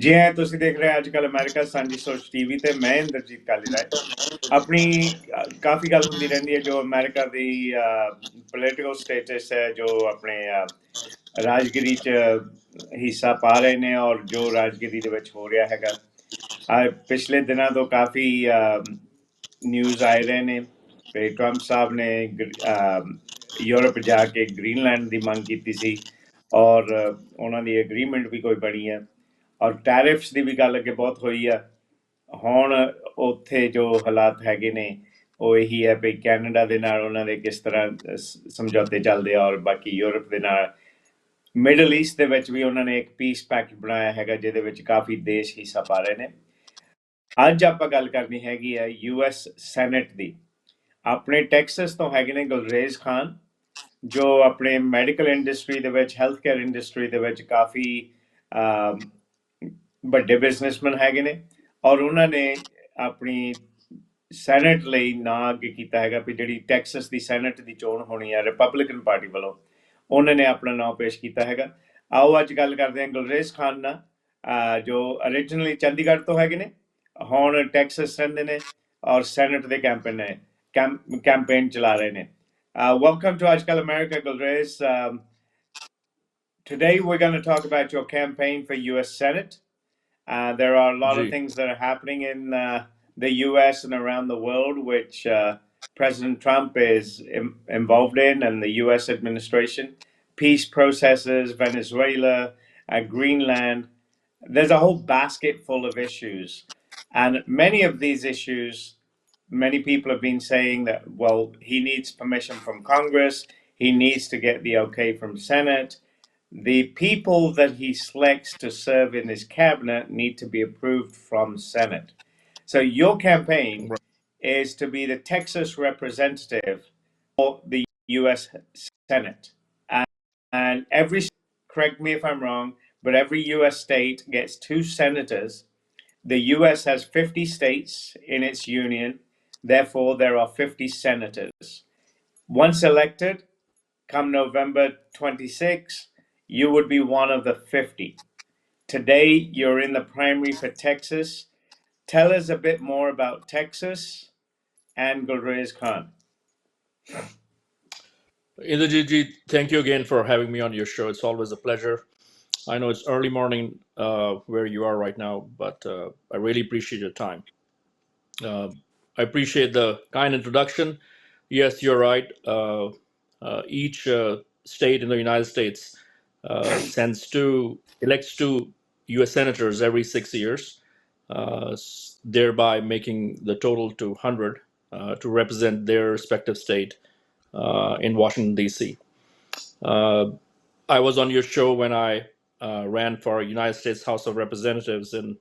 जी हाँ, तुसी देख रहे हैं आजकल अमेरिका सांझी सोच टीवी ਤੇ ਮੈਂ ਇੰਦਰਜੀਤ ਕਾਲੀਰਾਏ ਆਪਣੀ ਕਾਫੀ ਗੱਲ ਹੁੰਦੀ ਰਹਿੰਦੀ ਹੈ ਜੋ ਅਮਰੀਕਾ ਦੀ ਪੋਲੀਟੀਕਲ ਸਟੇਟਸ ਹੈ ਜੋ ਆਪਣੇ ਰਾਜਗੀਰੀ ਚ ਹਿੱਸਾ ਪਾ ਰਹੇ ਨੇ ਔਰ ਜੋ ਰਾਜਗੀਰੀ ਦੇ ਵਿੱਚ ਹੋ ਰਿਹਾ ਹੈਗਾ ਪਿਛਲੇ ਦਿਨਾਂ ਤੋਂ ਕਾਫੀ ਨਿਊਜ਼ ਆਏ ਰਹੇ ਨੇ ਕਿ ਟਰੰਪ ਸਾਹਿਬ ਨੇ ਯੂਰਪ ਜਾ ਕੇ ਗ੍ਰੀਨਲੈਂਡ ਦੀ ਮੰਗ ਕੀਤੀ ਸੀ ਔਰ ਉਹਨਾਂ ਦੀ ਐਗਰੀਮੈਂਟ ਵੀ ਕੋਈ ਬਣੀ ਹੈ ਔਰ ਟੈਰਿਫਸ ਦੀ ਵੀ ਗੱਲ ਅੱਗੇ ਬਹੁਤ ਹੋਈ ਆ ਹੁਣ ਉੱਥੇ ਜੋ ਹਾਲਾਤ ਹੈਗੇ ਨੇ ਉਹ ਇਹੀ ਹੈ ਵੀ ਕੈਨੇਡਾ ਦੇ ਨਾਲ ਉਹਨਾਂ ਦੇ ਕਿਸ ਤਰ੍ਹਾਂ ਸਮਝੌਤੇ ਚੱਲਦੇ ਆ ਔਰ ਬਾਕੀ ਯੂਰਪ ਦੇ ਨਾਲ ਮਿਡਲ ਈਸਟ ਦੇ ਵਿੱਚ ਵੀ ਉਹਨਾਂ ਨੇ ਇੱਕ ਪੀਸ ਪੈਕਟ ਬਣਾਇਆ ਹੈਗਾ ਜਿਹਦੇ ਵਿੱਚ ਕਾਫੀ ਦੇਸ਼ ਹਿੱਸਾ ਪਾ ਰਹੇ ਨੇ ਅੱਜ ਆਪਾਂ ਗੱਲ ਕਰਨੀ ਹੈਗੀ ਹੈ ਯੂਐਸ ਸੈਨੇਟ ਦੀ ਆਪਣੇ ਟੈਕਸਸ ਤੋਂ ਹੈਗੇ ਨੇ ਗੁਲਰੇਜ਼ ਖਾਨ ਜੋ ਆਪਣੇ ਮੈਡੀਕਲ ਇੰਡਸਟਰੀ ਦੇ ਵਿੱਚ ਹੈਲਥ ਕੇਅਰ ਇੰਡਸਟਰੀ ਦੇ ਵਿੱਚ ਕਾਫੀ ਵੱਡੇ ਬਿਜ਼ਨਸਮੈਨ ਹੈਗੇ ਨੇ ਔਰ ਉਹਨਾਂ ਨੇ ਆਪਣੀ ਸੈਨੇਟ ਲਈ ਨਾਂ ਅੱਗੇ ਕੀਤਾ ਹੈਗਾ ਵੀ ਜਿਹੜੀ ਟੈਕਸਸ ਦੀ ਸੈਨੇਟ ਦੀ ਚੋਣ ਹੋਣੀ ਹੈ ਰਿਪਬਲਿਕਨ ਪਾਰਟੀ ਵੱਲੋਂ ਉਹਨਾਂ ਨੇ ਆਪਣਾ ਨਾਮ ਪੇਸ਼ ਕੀਤਾ ਹੈਗਾ ਆਓ ਅੱਜ ਗੱਲ ਕਰਦੇ ਹਾਂ ਗੁਲਰੇਜ਼ ਖਾਨ ਨਾਲ ਜੋ originally ਚੰਡੀਗੜ੍ਹ ਤੋਂ ਹੈਗੇ ਨੇ ਹੁਣ ਟੈਕਸਸ ਰਹਿੰਦੇ ਨੇ ਔਰ ਸੈਨੇਟ ਦੇ ਕੈਂਪੇਨ ਚਲਾ ਰਹੇ ਨੇ welcome to Aaj Kal America, Gulrez. Today we're going to talk about your campaign for U.S. Senate. There are a lot of things that are happening in the U.S. and around the world, which President Trump is involved in, and the U.S. administration, peace processes, Venezuela, Greenland. There's a whole basket full of issues. And many of these issues, many people have been saying that, well, he needs permission from Congress. He needs to get the okay from Senate. The people that he selects to serve in his cabinet need to be approved from Senate. So your campaign is to be the Texas representative for the U.S. Senate. And every, correct me if I'm wrong, but every U.S. state gets 2 senators. The U.S. has 50 states in its union. Therefore, there are 50 senators. Once elected, come November 26, you would be one of the 50. Today, you're in the primary for Texas. Tell us a bit more about Texas and Gulrez Khan. Inderjit, thank you again for having me on your show. It's always a pleasure. I know it's early morning where you are right now, but I really appreciate your time. I appreciate the kind introduction. Yes, you're right. Each state in the United States elects 2 U.S. senators every 6 years, thereby making the total to 100 to represent their respective state in Washington, D.C. I was on your show when I ran for United States House of Representatives in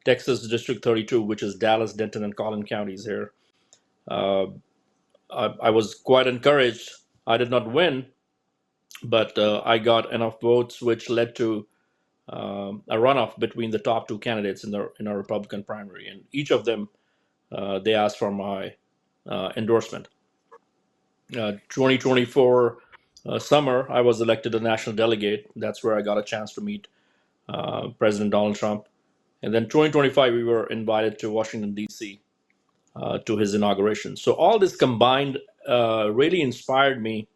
Texas District 32, which is Dallas, Denton, and Collin counties here. I was quite encouraged. I did not win, but I got enough votes, which led to a runoff between the top 2 candidates in our Republican primary, and each of them they asked for my endorsement. 2024 summer, I was elected a national delegate. That's where I got a chance to meet President Donald Trump. And then 2025, we were invited to Washington, D.C. To his inauguration. So all this combined really inspired me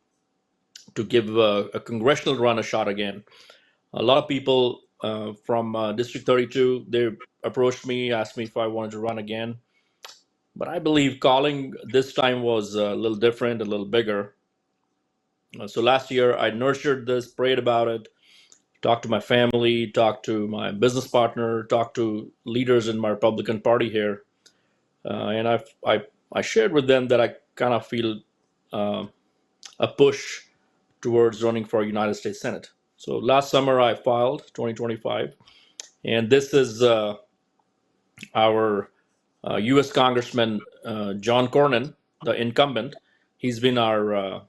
to give a congressional run a shot again. A lot of people from District 32, they approached me, asked me if I wanted to run again. But I believe calling this time was a little different, a little bigger. So last year, I nurtured this, prayed about it, talked to my family, talked to my business partner, talked to leaders in my Republican Party here. And I shared with them that I kind of feel a push towards running for United States Senate. So last summer I filed 2025, and this is our U.S. Congressman John Cornyn, the incumbent. He's been our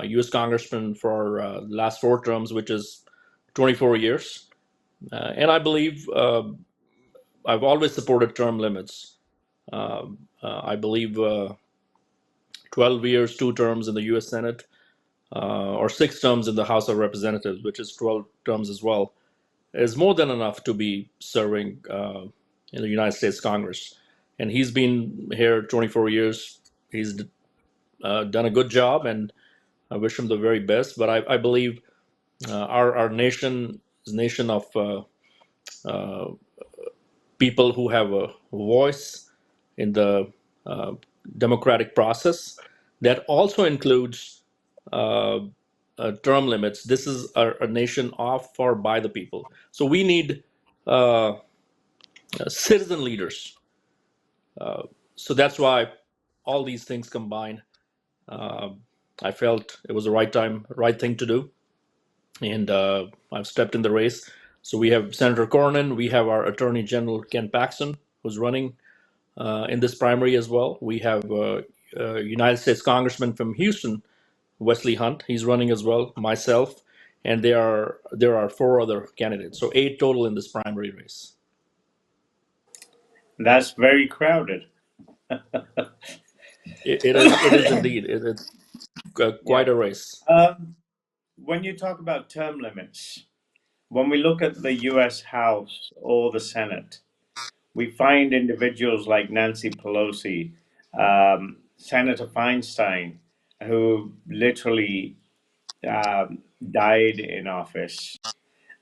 U.S. Congressman for the last 4 terms, which is 24 years. And I believe I've always supported term limits. I believe 12 years, 2 terms in the U.S. Senate, or 6 terms in the House of Representatives, which is 12 terms as well. is more than enough to be serving in the United States Congress. And he's been here 24 years. He's done a good job, and I wish him the very best. But I believe our nation is a nation of uh, people who have a voice in the uh, democratic process. That also includes uh, term limits. This is a nation of, for, by the people. So we need citizen leaders. Uh, so that's why all these things combined, uh, I felt it was the right thing to do, and I've stepped in the race. So we have Senator Cornyn, we have our Attorney General Ken Paxton, who's running in this primary as well. We have United States Congressman from Houston, Wesley Hunt. He's running as well. Myself, and there are four other candidates. So 8 total in this primary race. That's very crowded. It is indeed. It's Yeah. quite a race. When you talk about term limits, when we look at the US House or the Senate, we find individuals like Nancy Pelosi, Senator Feinstein, who literally died in office,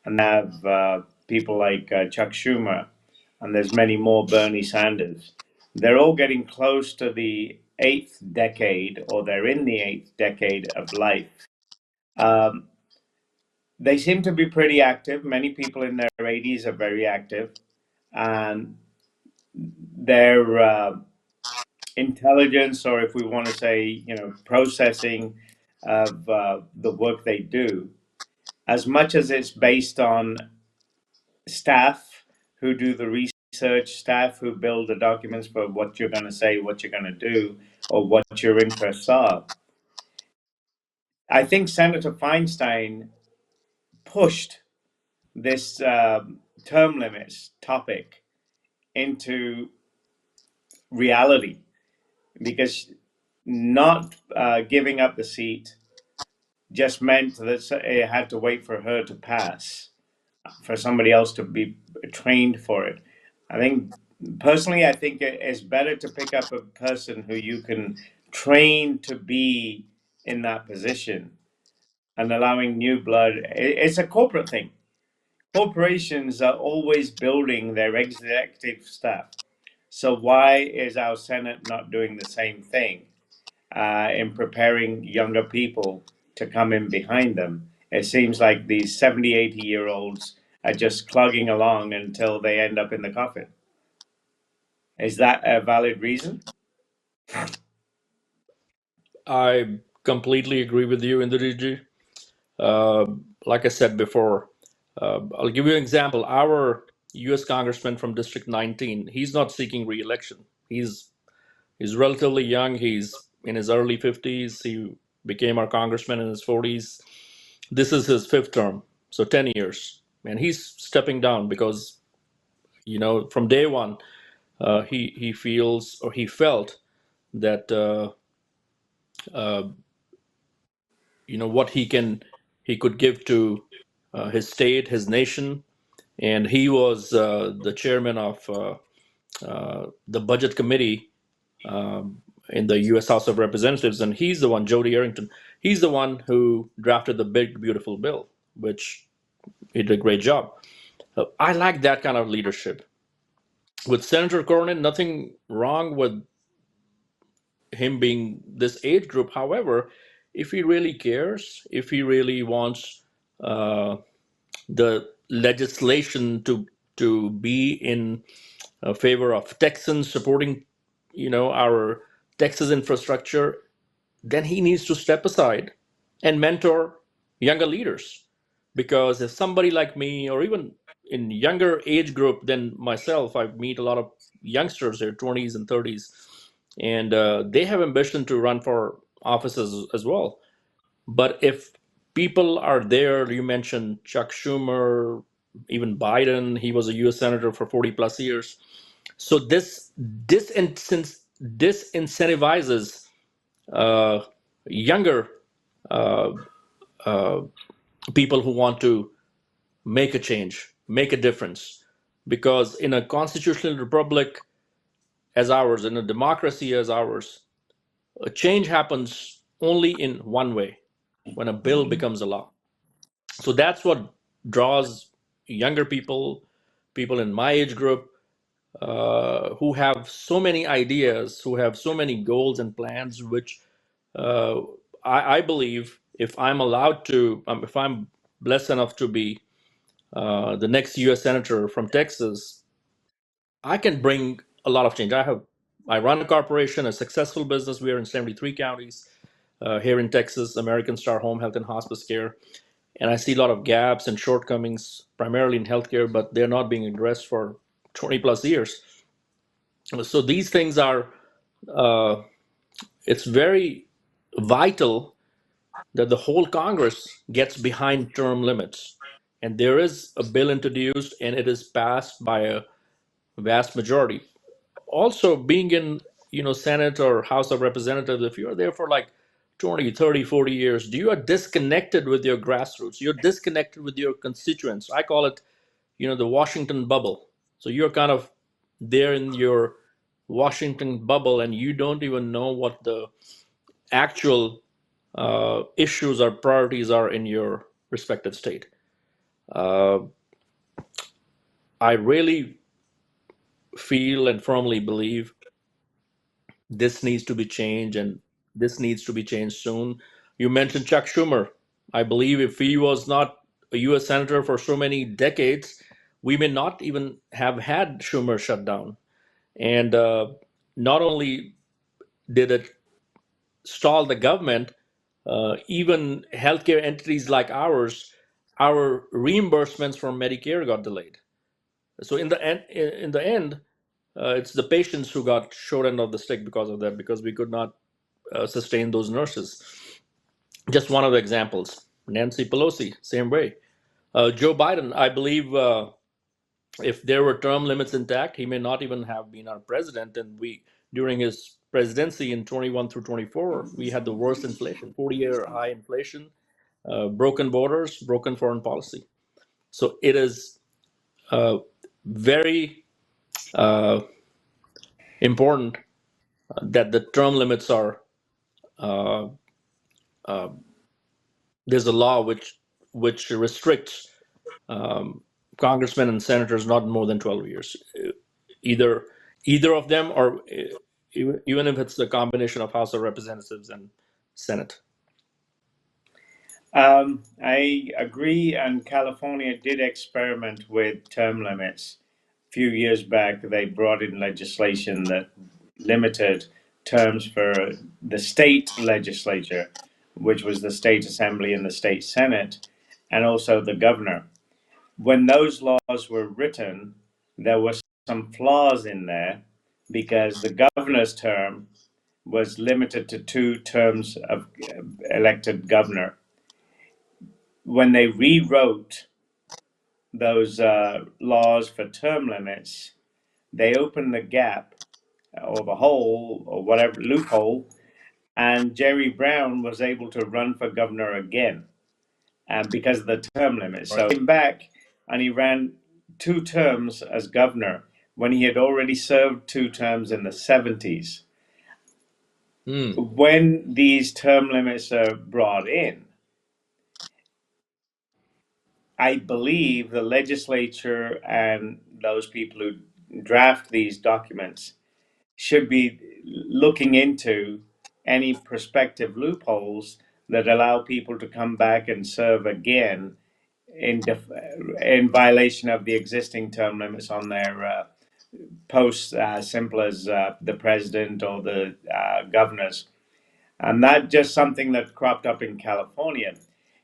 and have people like Chuck Schumer, and there's many more, Bernie Sanders. They're all getting close to the eighth decade, or they're in the eighth decade of life. Um, they seem to be pretty active. Many people in their 80s are very active, and their intelligence, or if we want to say, processing of the work they do, as much as it's based on staff who do the research, staff who build the documents for what you're going to say, what you're going to do, or what your interests are. I think Senator Feinstein pushed this term limits topic into reality, because not giving up the seat just meant that it had to wait for her to pass, for somebody else to be trained for it. I think, personally, I think it's better to pick up a person who you can train to be in that position, and allowing new blood. It's a corporate thing. Corporations are always building their executive staff. So why is our Senate not doing the same thing in preparing younger people to come in behind them? It seems like these 70, 80-year olds are just clogging along until they end up in the coffin. Is that a valid reason? I completely agree with you, Inderjit. Uh, like I said before, I'll give you an example. Our U.S. Congressman from District 19, he's not seeking re-election. He's relatively young. He's in his early 50s. He became our congressman in his 40s. This is his 5th term, so 10 years. And he's stepping down because, from day one, he feels, or he felt that uh, what he could give to his state, his nation, and he was the chairman of the budget committee in the U.S. House of Representatives, and he's the one, Jody Arrington. He's the one who drafted the big beautiful bill, which he did a great job. I like that kind of leadership. With Senator Cornyn, nothing wrong with him being this age group. However, if he really cares, if he really wants uh, the legislation to be in favor of Texans supporting, our Texas infrastructure, then he needs to step aside and mentor younger leaders. Because if somebody like me, or even in younger age group than myself, I meet a lot of youngsters, their 20s and 30s, and they have ambition to run for offices as well. But if people are there, you mentioned Chuck Schumer, even Biden, he was a US Senator for 40 plus years. So disincentivizes uh, younger uh, uh, people who want to make a change. make a difference. Because in a constitutional republic as ours, in a democracy as ours, a change happens only in one way, when a bill becomes a law. So that's what draws younger people, people in my age group, who have so many ideas, who have so many goals and plans, which uh, I believe if I'm allowed to, if I'm blessed enough to be the next U.S. senator from Texas, I can bring a lot of change. I run a corporation, a successful business. We are in 73 counties here in Texas, American Star Home Health and Hospice Care, and I see a lot of gaps and shortcomings, primarily in healthcare, but they're not being addressed for 20 plus years. So these things are. Uh, it's very vital that the whole Congress gets behind term limits. And there is a bill introduced and it is passed by a vast majority. Also, being in, Senate or House of Representatives, if you're there for like 20, 30, 40 years, you are disconnected with your grassroots. You're disconnected with your constituents. I call it, the Washington bubble. So you're kind of there in your Washington bubble and you don't even know what the actual issues or priorities are in your respective state. Uh, I really feel and firmly believe this needs to be changed and this needs to be changed soon. You mentioned Chuck Schumer. I believe if he was not a US Senator for so many decades, we may not even have had Schumer shut down. And not only did it stall the government, even healthcare entities like ours, our reimbursements from Medicare got delayed. So in the end, it's the patients who got short end of the stick because of that, because we could not sustain those nurses. Just one of the examples. Nancy Pelosi, same way. Joe Biden, I believe, if there were term limits intact, he may not even have been our president. And we, during his presidency in 21 through 24, we had the worst inflation, 40-year high inflation, broken borders, broken foreign policy. So it is very uh, important that the term limits are. Uh, uh, there's a law which restricts congressmen and senators not more than 12 years, either either of them, or even if it's the combination of House of Representatives and Senate. I agree, and California did experiment with term limits. A few years back, they brought in legislation that limited terms for the state legislature, which was the state assembly and the state senate, and also the governor. When those laws were written, there were some flaws in there because the governor's term was limited to 2 terms of elected governor. When they rewrote those laws for term limits, they opened the gap or the hole or whatever loophole, and Jerry Brown was able to run for governor again because of the term limit. So he came back and he ran 2 terms as governor when he had already served 2 terms in the 70s. Mm. When these term limits are brought in, I believe the legislature and those people who draft these documents should be looking into any prospective loopholes that allow people to come back and serve again in violation of the existing term limits on their posts, as simple as the president or the governors. And not just something that cropped up in California.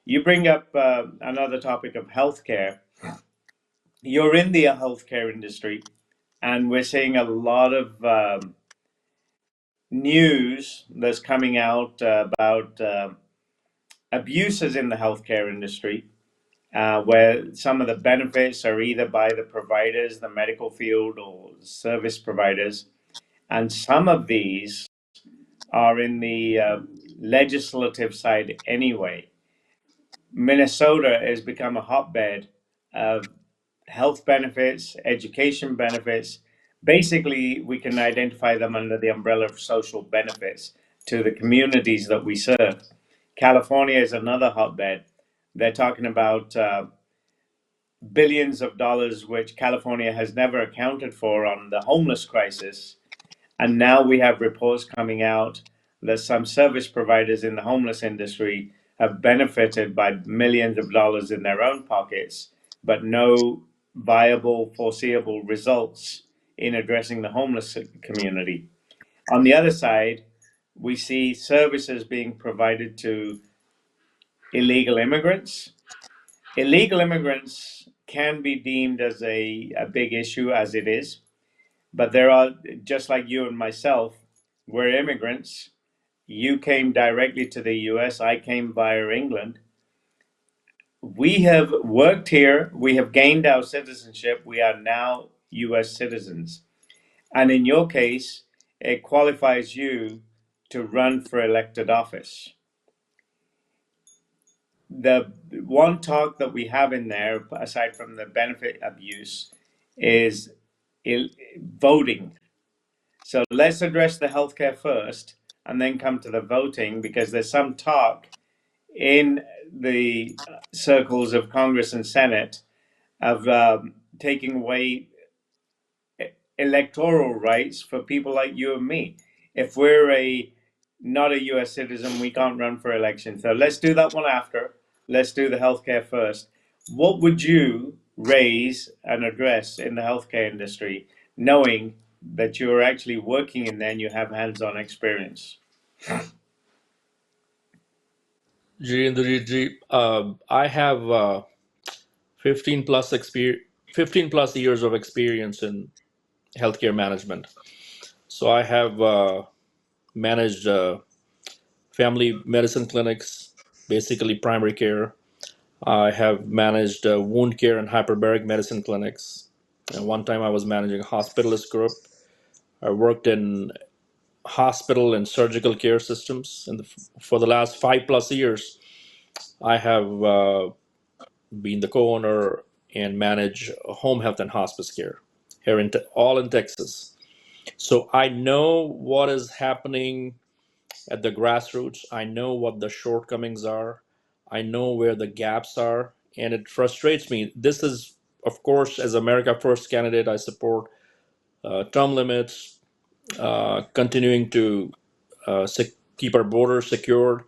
You bring up another topic of healthcare. You're in the healthcare industry, and we're seeing a lot of news that's coming out about abuses in the healthcare industry, where some of the benefits are either by the providers, the medical field, or service providers. And some of these are in the legislative side anyway. Minnesota has become a hotbed of health benefits, education benefits. Basically, we can identify them under the umbrella of social benefits to the communities that we serve. California is another hotbed. They're talking about billions of dollars, which California has never accounted for on the homeless crisis. And now we have reports coming out that some service providers in the homeless industry have benefited by millions of dollars in their own pockets, but no viable, foreseeable results in addressing the homeless community. On the other side, we see services being provided to illegal immigrants. Illegal immigrants can be deemed as a big issue as it is, but there are, just like you and myself, we're immigrants. You came directly to the US, I came via England. We have worked here, we have gained our citizenship, we are now US citizens. And in your case, it qualifies you to run for elected office. The one talk that we have in there, aside from the benefit abuse, is voting. So let's address the healthcare first and then come to the voting, because there's some talk in the circles of Congress and Senate of taking away electoral rights for people like you and me. If we're not a US citizen, we can't run for election. So let's do that one after. Let's do the healthcare first. What would you raise and address in the healthcare industry, knowing that you're actually working in there and you have hands-on experience? Inderjit ji, I have 15 plus 15 plus years of experience in healthcare management. So I have managed family medicine clinics, basically primary care. I have managed wound care and hyperbaric medicine clinics. And one time I was managing a hospitalist group. I worked in hospital and surgical care systems. And for the last 5 plus years, I have been the co-owner and manage home health and hospice care here all in Texas. So I know what is happening at the grassroots. I know what the shortcomings are. I know where the gaps are, and it frustrates me. This is, of course, as America First candidate, I support term limits, continuing to keep our borders secured,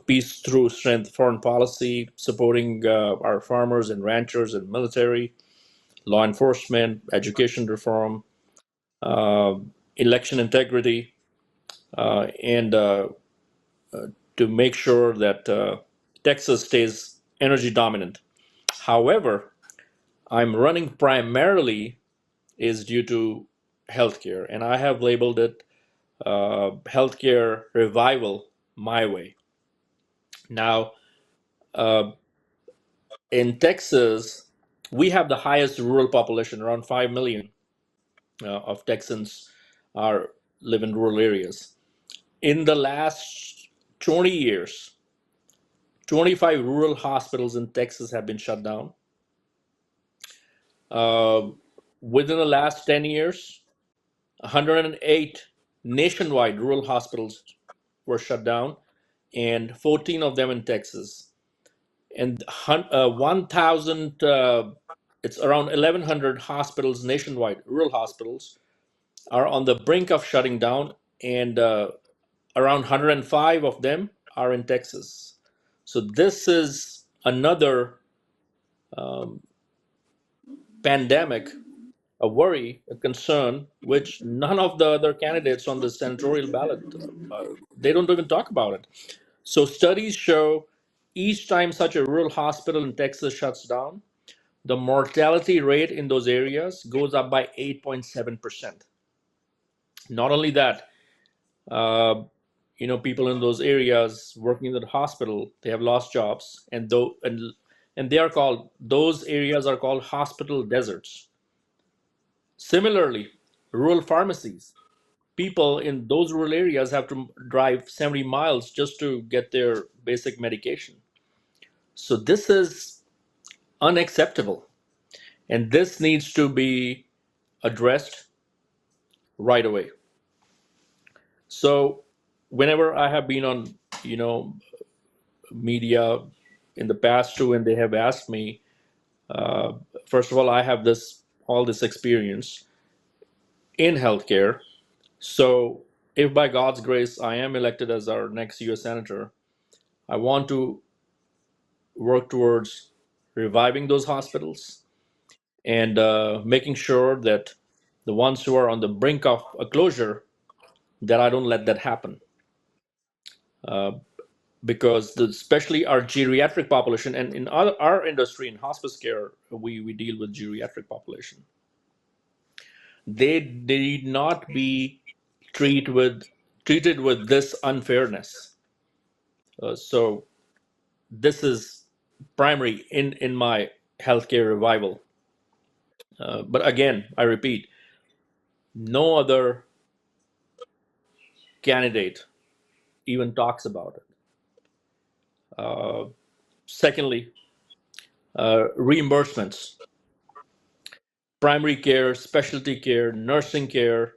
peace through strength foreign policy, supporting our farmers and ranchers and military, law enforcement, education reform, uh, election integrity, and to make sure that Texas stays energy dominant. However, I'm running primarily is due to healthcare, and I have labeled it healthcare revival my way. Now, uh, in Texas, we have the highest rural population, around 5 million of Texans are live in rural areas. In the last 20 years, 25 rural hospitals in Texas have been shut down. Uh, Within the last 10 years, 108 nationwide rural hospitals were shut down, and 14 of them in Texas. And 1,000, it's around 1,100 hospitals nationwide, rural hospitals, are on the brink of shutting down, and around 105 of them are in Texas. So this is another um, pandemic, a worry, a concern, which none of the other candidates on the senatorial ballot, they don't even talk about it. So studies show each time such a rural hospital in Texas shuts down, the mortality rate in those areas goes up by 8.7%. Not only that, uh, people in those areas working in the hospital, they have lost jobs, and they are called, those areas are called hospital deserts. Similarly, rural pharmacies, people in those rural areas have to drive 70 miles just to get their basic medication. So this is unacceptable. And this needs to be addressed right away. So whenever I have been on, you know, media in the past too, and they have asked me, uh, first of all, I have this all this experience in healthcare. So if by God's grace I am elected as our next U.S. senator, I want to work towards reviving those hospitals and making sure that the ones who are on the brink of a closure, that I don't let that happen. Uh, because especially our geriatric population, and in our industry in hospice care, we deal with geriatric population. They need not be treated with this unfairness. So this is primary in my healthcare revival. But again, I repeat, no other candidate even talks about it. Uh, Secondly, reimbursements, primary care, specialty care, nursing care,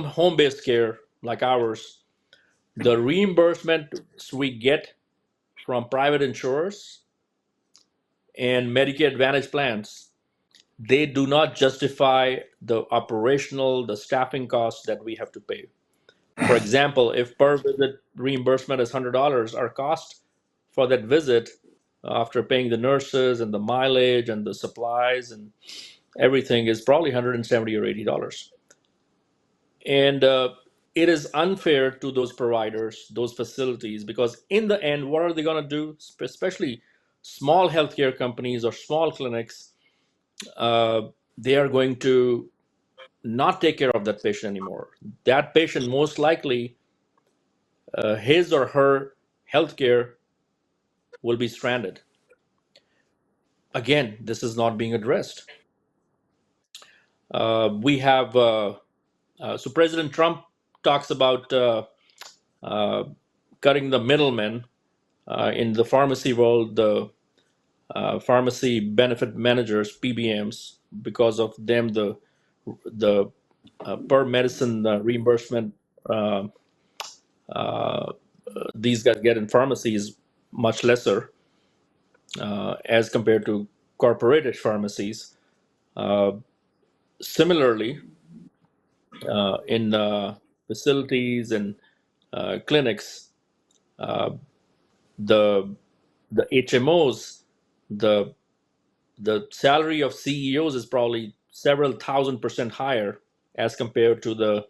home based care like ours. The reimbursements we get from private insurers and Medicare Advantage plans, they do not justify the operational, the staffing costs that we have to pay. For example, if per visit reimbursement is $100, our cost for that visit, after paying the nurses and the mileage and the supplies and everything, is probably 170 or $80. And it is unfair to those providers, those facilities, because in the end, what are they going to do? Especially small healthcare companies or small clinics, uh, they are going to not take care of that patient anymore. That patient, most likely, his or her healthcare will be stranded. Again, this is not being addressed. We have so President Trump talks about uh, cutting the middlemen in the pharmacy world, the pharmacy benefit managers (PBMs). Because of them, the per medicine reimbursement uh, uh, these guys get in pharmacy is much lesser as compared to corporate pharmacies. Uh, Similarly, in facilities and clinics, uh, the the HMOs, the the salary of CEOs is probably several thousand% higher as compared to the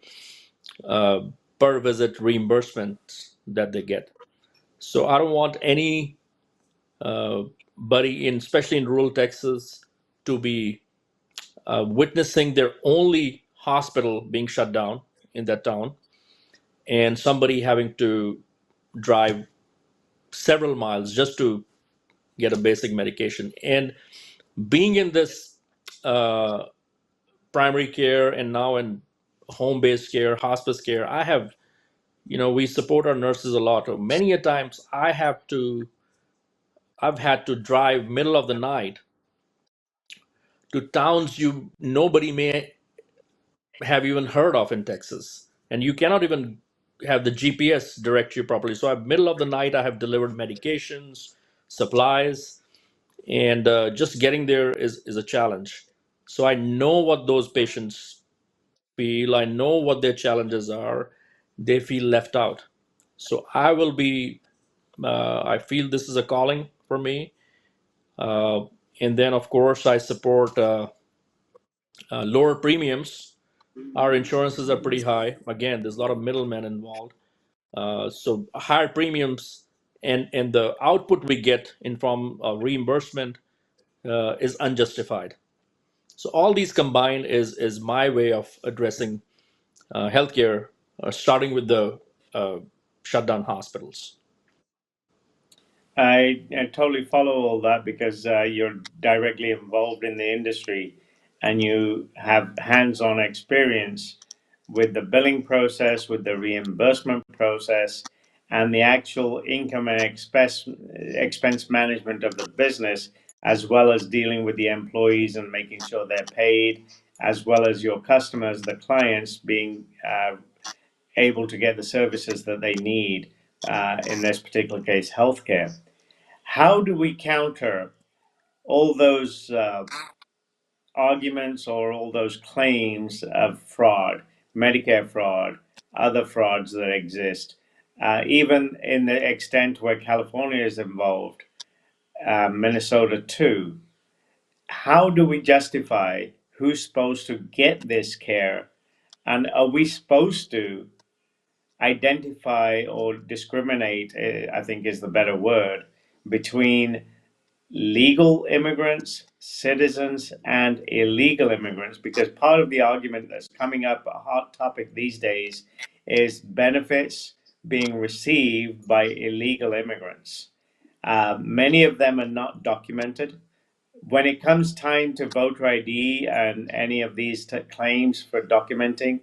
uh, per visit reimbursement that they get. So I don't want any buddy in, especially in rural Texas, to be witnessing their only hospital being shut down in that town, and somebody having to drive several miles just to get a basic medication. And being in this uh, primary care and now in home based care, hospice care, I have, we support our nurses a lot. Many a times I've had to drive middle of the night to towns nobody may have even heard of in Texas, and you cannot even have the GPS direct you properly. So at middle of the night, I have delivered medications, supplies, and just getting there is a challenge. So I know what those patients feel. I know what their challenges are. They feel left out. So I will be. I feel this is a calling for me. Uh, and then, of course, I support lower premiums. Our insurances are pretty high. Again, there's a lot of middlemen involved. So higher premiums and the output we get in form of reimbursement is unjustified. So all these combined is my way of addressing healthcare, starting with the uh, shutdown hospitals. I totally follow all that because you're directly involved in the industry and you have hands on experience with the billing process, with the reimbursement process, and the actual income and expense management of the business as well as dealing with the employees and making sure they're paid, as well as your customers, the clients, being able to get the services that they need, in this particular case, healthcare. How do we counter all those arguments or all those claims of fraud, Medicare fraud, other frauds that exist, even in the extent where California is involved, Minnesota too? How do we justify who's supposed to get this care? And are we supposed to identify or discriminate, I think is the better word, between legal immigrants, citizens, and illegal immigrants? Because part of the argument that's coming up, a hot topic these days, is benefits being received by illegal immigrants. Many of them are not documented. When it comes time to voter ID and any of these claims for documenting,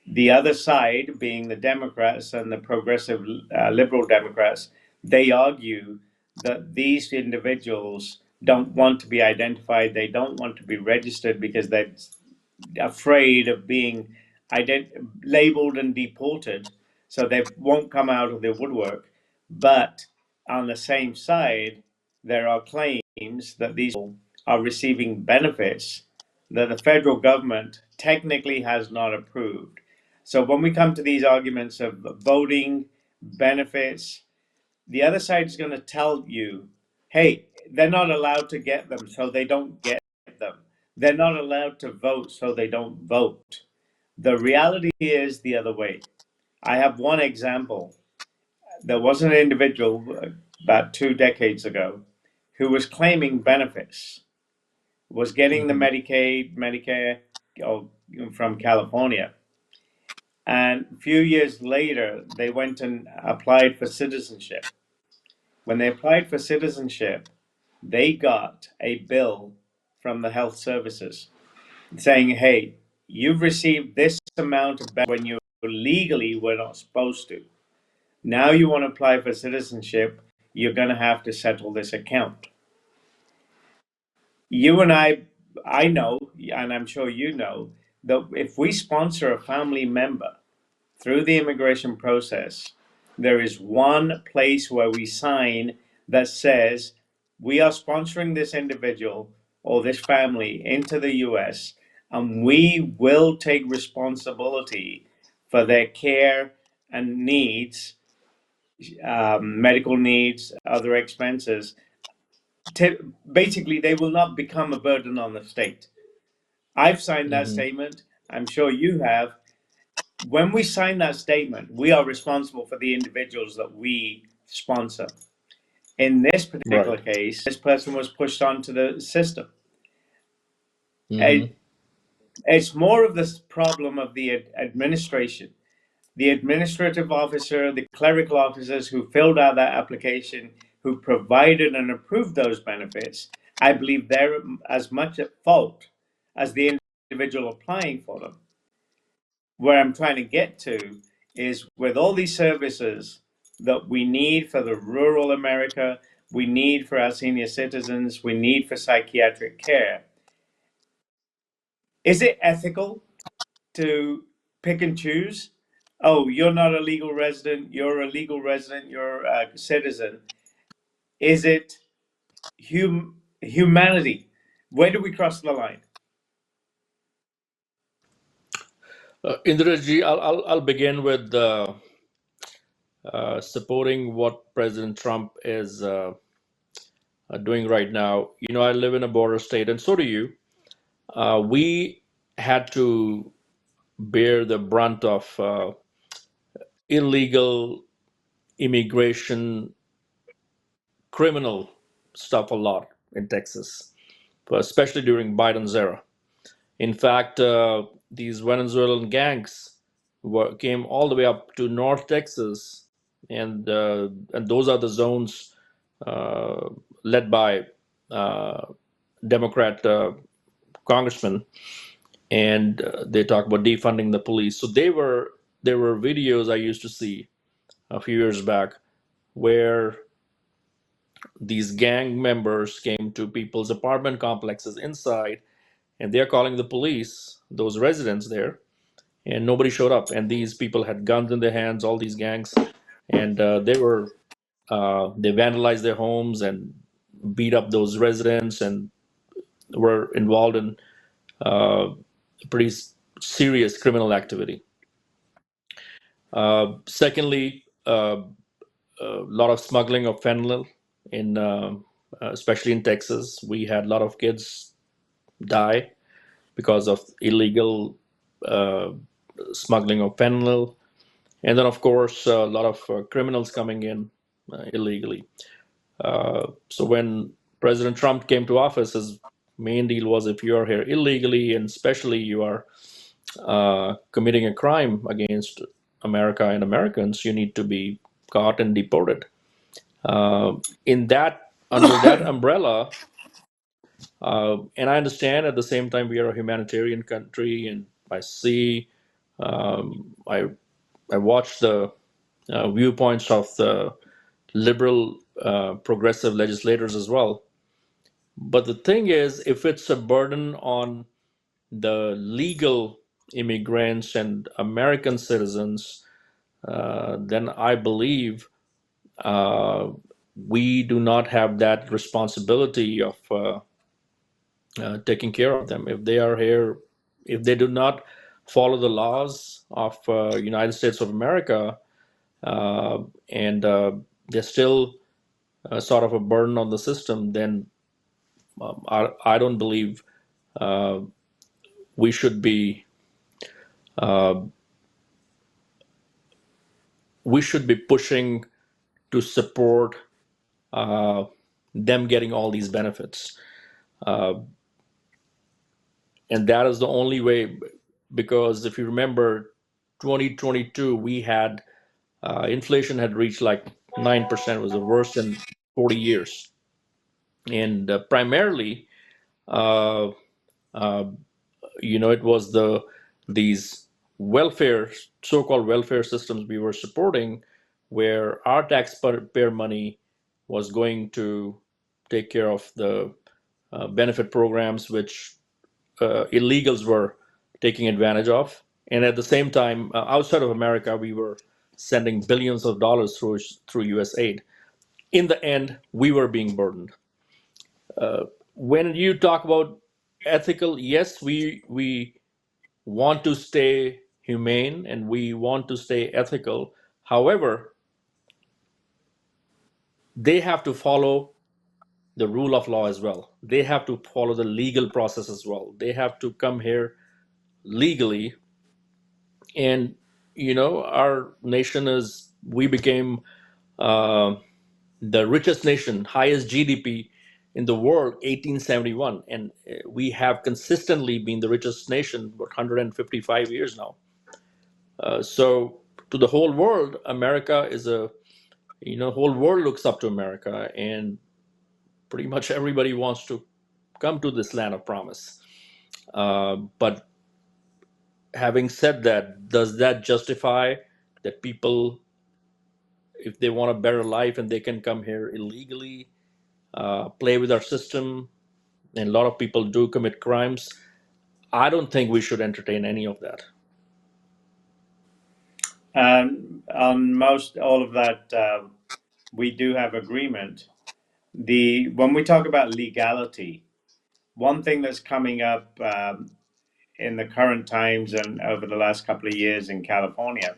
the other side, being the Democrats and the progressive liberal Democrats, they argue that these individuals don't want to be identified, they don't want to be registered because they're afraid of being labeled and deported, so they won't come out of the woodwork. But on the same side, there are claims that these people are receiving benefits that the federal government technically has not approved. So when we come to these arguments of voting, benefits, the other side is going to tell you, hey, they're not allowed to get them, so they don't get them. They're not allowed to vote, so they don't vote. The reality is the other way. I have one example. There was an individual about 2 decades ago who was claiming benefits, was getting the Medicaid, Medicare, from California. And a few years later, they went and applied for citizenship. When they applied for citizenship, they got a bill from the health services saying, hey, you've received this amount of benefit when you legally were not supposed to. Now you want to apply for citizenship, you're going to have to settle this account. You and I know, and I'm sure you know, that if we sponsor a family member through the immigration process, there is one place where we sign that says we are sponsoring this individual or this family into the US, and we will take responsibility for their care and needs, medical needs, other expenses. Basically, they will not become a burden on the state. I've signed that statement. I'm sure you have. When we sign that statement, we are responsible for the individuals that we sponsor. In this particular Right. case, this person was pushed onto the system. Mm-hmm. It's more of this problem of the administration, the administrative officer, the clerical officers who filled out that application, who provided and approved those benefits. I believe they're as much at fault as the individual applying for them. Where I'm trying to get to is, with all these services that we need for the rural America, we need for our senior citizens, we need for psychiatric care, is it ethical to pick and choose? Oh, you're not a legal resident, you're a legal resident, you're a citizen. Is it humanity? Where do we cross the line? Inderjit, I'll begin with supporting what President Trump is doing right now. You know, I live in a border state, and so do you. We had to bear the brunt of illegal immigration, criminal stuff a lot in Texas, especially during Biden's era. In fact, these Venezuelan gangs came all the way up to North Texas, and those are the zones uh, led by uh, Democrat congressmen, and they talk about defunding the police. So there were videos I used to see a few years back where these gang members came to people's apartment complexes inside, and they're calling the police, those residents there, and nobody showed up. And these people had guns in their hands, all these gangs, and they vandalized their homes and beat up those residents and were involved in pretty serious criminal activity. Secondly, a lot of smuggling of fentanyl especially in Texas. We had a lot of kids die because of illegal uh, smuggling of fentanyl, and then of course a lot of criminals coming in illegally. So when President Trump came to office, his main deal was if you are here illegally, and especially you are committing a crime against America and Americans, you need to be caught and deported. In that Under that umbrella, and I understand at the same time we are a humanitarian country, and I see, I watch the viewpoints of the liberal, progressive legislators as well. But the thing is, if it's a burden on the legal immigrants and American citizens, then I believe uh, we do not have that responsibility of taking care of them. If they are here, if they do not follow the laws of United States of America, and they're still sort of a burden on the system, then I don't believe uh, we should be uh, we should be pushing to support uh, them getting all these benefits, uh, and that is the only way. Because if you remember, 2022 we had inflation had reached like 9%. It was the worst in 40 years, and primarily, uh, uh, it was these welfare, so-called welfare systems we were supporting, where our taxpayer money was going to take care of the benefit programs which illegals were taking advantage of. And at the same time, outside of America, we were sending billions of dollars through U.S. aid. In the end, we were being burdened. When you talk about ethical, yes, we want to stay humane and we want to stay ethical. However, they have to follow the rule of law as well. They have to follow the legal process as well. They have to come here legally. And our nation is we became uh, the richest nation, highest GDP in the world, 1871, and we have consistently been the richest nation for 155 years now. So to the whole world, America is a whole world looks up to America, and pretty much everybody wants to come to this land of promise. But having said that, does that justify that people, if they want a better life and they can come here illegally, play with our system, and a lot of people do commit crimes? I don't think we should entertain any of that. And on most all of that, we do have agreement. When we talk about legality, one thing that's coming up in the current times and over the last couple of years in California,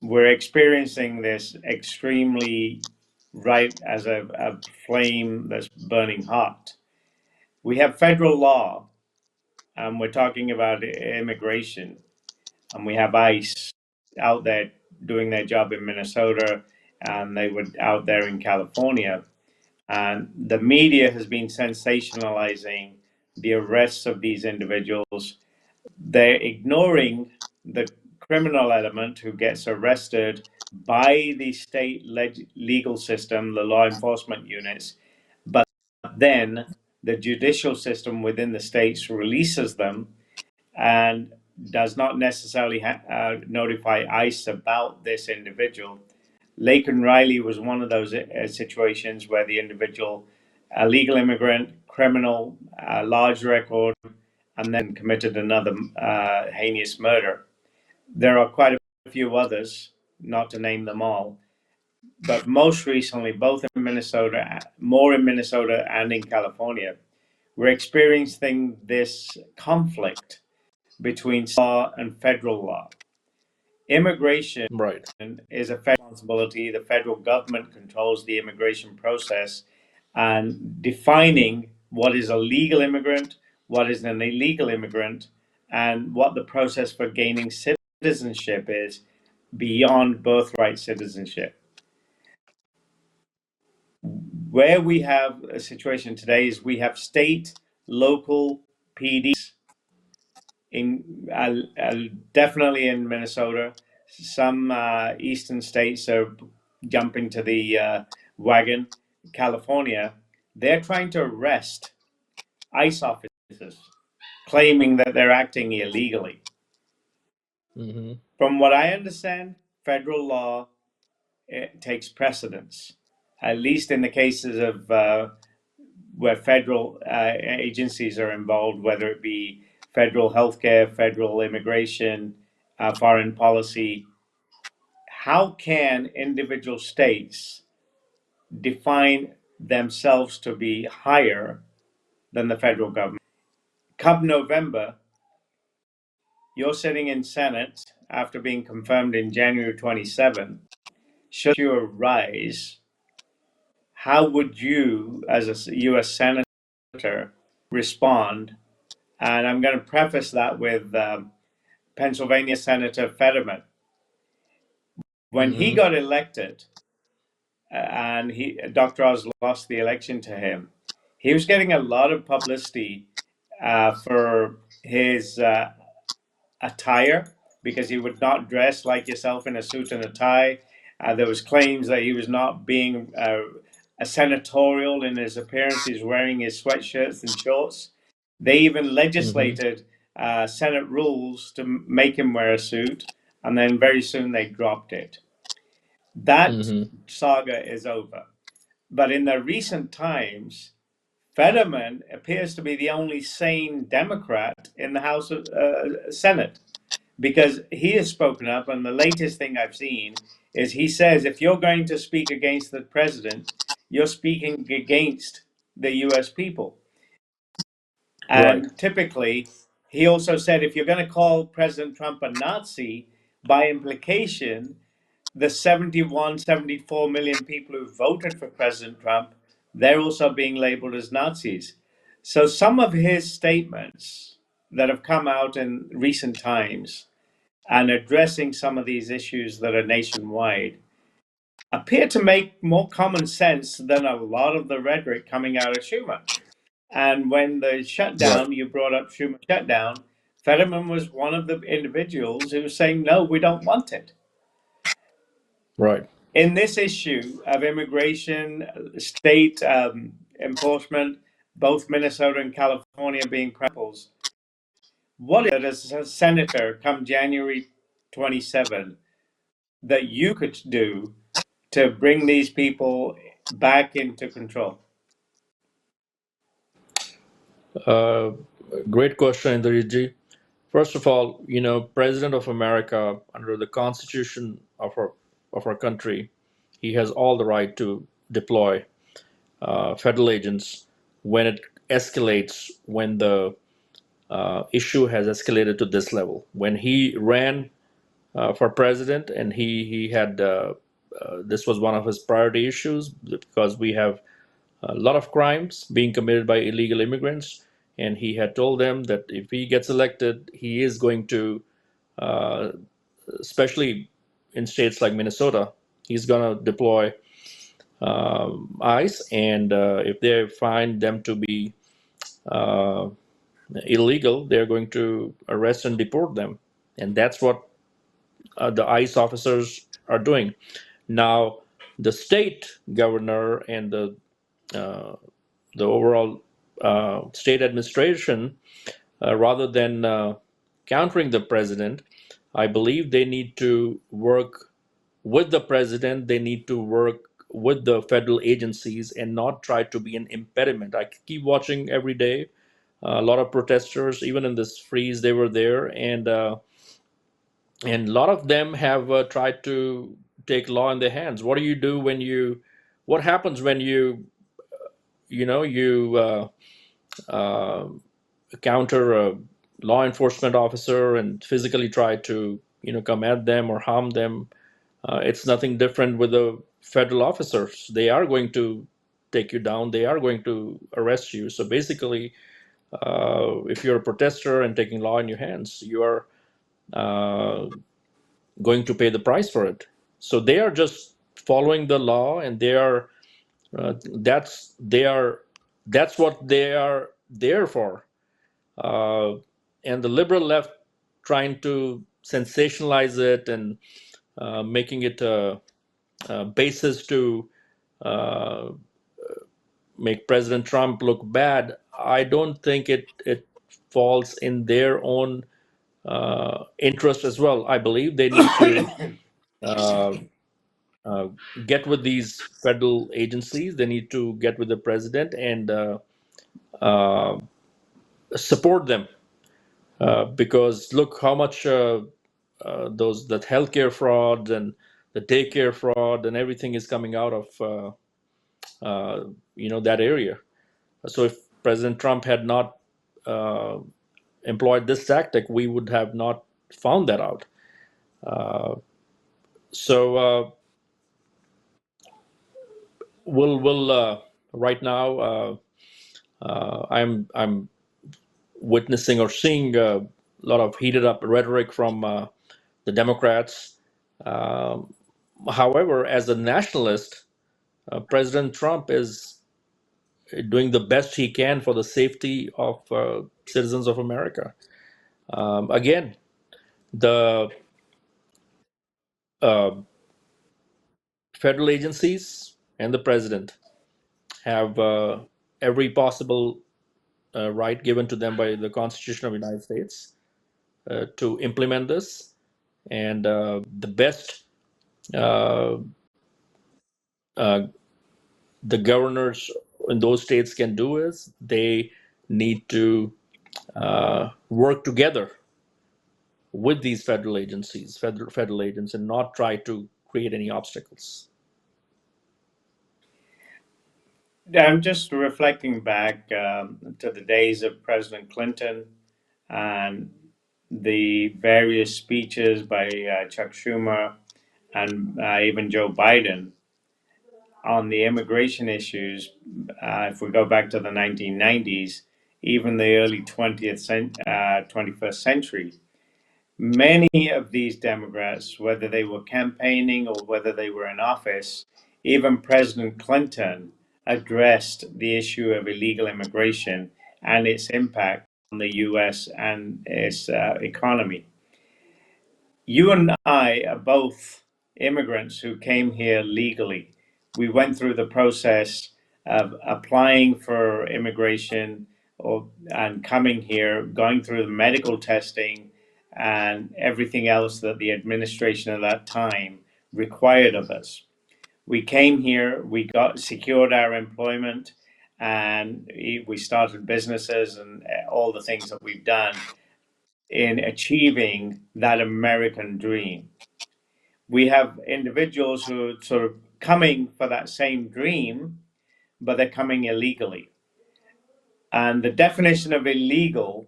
we're experiencing this extremely right as a flame that's burning hot. We have federal law, and we're talking about immigration, and we have ICE out there doing their job in Minnesota, and they were out there in California. And the media has been sensationalizing the arrests of these individuals. They're ignoring the criminal element who gets arrested by the state legal system, the law enforcement units, but then the judicial system within the states releases them and does not necessarily notify ICE about this individual. Laken Riley was one of those situations where the individual, a legal immigrant, criminal, large record, and then committed another heinous murder. There are quite a few others, not to name them all, but most recently, both in Minnesota, more in Minnesota and in California, we're experiencing this conflict between law and federal law. Immigration Right. is a federal responsibility. The federal government controls the immigration process and defining what is a legal immigrant, what is an illegal immigrant, and what the process for gaining citizenship is beyond birthright citizenship. Where we have a situation today is we have state, local PDs in definitely in Minnesota. Some eastern states are jumping to the wagon. California, they're trying to arrest ICE officers, claiming that they're acting illegally. Mm-hmm. From what I understand, federal law takes precedence, at least in the cases of where federal agencies are involved, whether it be federal healthcare, federal immigration, foreign policy. How can individual states define themselves to be higher than the federal government? Come November, you're sitting in Senate after being confirmed in January 27. Should you arise, how would you, as a U.S. Senator, respond? And I'm going to preface that with Pennsylvania Senator Fetterman. When he Mm-hmm. got elected, and Dr. Oz lost the election to him, he was getting a lot of publicity for his attire, because he would not dress like yourself in a suit and a tie. There was claims that he was not being a senatorial in his appearance. He's wearing his sweatshirts and shorts. They even Mm-hmm. legislated Senate rules to make him wear a suit, and then very soon they dropped it. That Mm-hmm. saga is over. But in the recent times, Fetterman appears to be the only sane Democrat in the House of Senate, because he has spoken up. And the latest thing I've seen is he says, if you're going to speak against the president, you're speaking against the US people. Right. And typically, he also said, if you're going to call President Trump a Nazi, by implication, the 71, 74 million people who voted for President Trump, they're also being labeled as Nazis. So some of his statements that have come out in recent times and addressing some of these issues that are nationwide appear to make more common sense than a lot of the rhetoric coming out of Schumer. And when the Right. shutdown, you brought up Schumer shutdown, Fetterman was one of the individuals who was saying, no, we don't want it. Right. In this issue of immigration, state enforcement, both Minnesota and California being principles, what is it as a senator come January 27 that you could do to bring these people back into control? Uh, Great question, Inderjit. First of all, President of America, under the Constitution of our country, he has all the right to deploy federal agents when it escalates, when the issue has escalated to this level. When he ran for president, and he had this was one of his priority issues, because we have a lot of crimes being committed by illegal immigrants, and he had told them that if he gets elected, he is going to, uh, especially in states like Minnesota, he's going to deploy ICE, and if they find them to be uh, illegal, they're going to arrest and deport them, and that's what the ICE officers are doing now. The state governor and uh, the overall state administration, rather than countering the president, I believe they need to work with the president. They need to work with the federal agencies and not try to be an impediment. I keep watching every day. A lot of protesters, even in this freeze, they were there, and a lot of them have tried to take law in their hands. What do you do when you? What happens when you uh, counter a law enforcement officer and physically try to come at them or harm them? It's nothing different with the federal officers. They are going to take you down. They are going to arrest you. So basically, if you're a protester and taking law in your hands, you are uh, going to pay the price for it. So they are just following the law, and they are that's what they are there for. Uh, and the liberal left trying to sensationalize it and making it a basis to uh, make President Trump look bad. I don't think it falls in their own interest as well. I believe they need to uh, uh, get with these federal agencies. They need to get with the president and uh, support them, because look how much those that healthcare fraud and the daycare fraud and everything is coming out of that area. So if President Trump had not uh, employed this tactic, we would have not found that out. So we'll right now. I'm witnessing or seeing a lot of heated up rhetoric from the Democrats. Um, However, as a nationalist, President Trump is doing the best he can for the safety of citizens of America. Again, the uh, federal agencies and the president have every possible right given to them by the Constitution of the United States to implement this. And the best uh, uh, the governors in those states can do is they need to work together with these federal agencies, federal agents, and not try to create any obstacles. I'm just reflecting back to the days of President Clinton and the various speeches by Chuck Schumer and even Joe Biden on the immigration issues. If we go back to the 1990s, even the early 21st century, many of these Democrats, whether they were campaigning or whether they were in office, even President Clinton addressed the issue of illegal immigration and its impact on the US and its economy. You and I are both immigrants who came here legally. We went through the process of applying for immigration and coming here, going through the medical testing and everything else that the administration at that time required of us. We came here, we got secured our employment, and we started businesses and all the things that we've done in achieving that American dream. We have individuals who are sort of coming for that same dream, but they're coming illegally. And the definition of illegal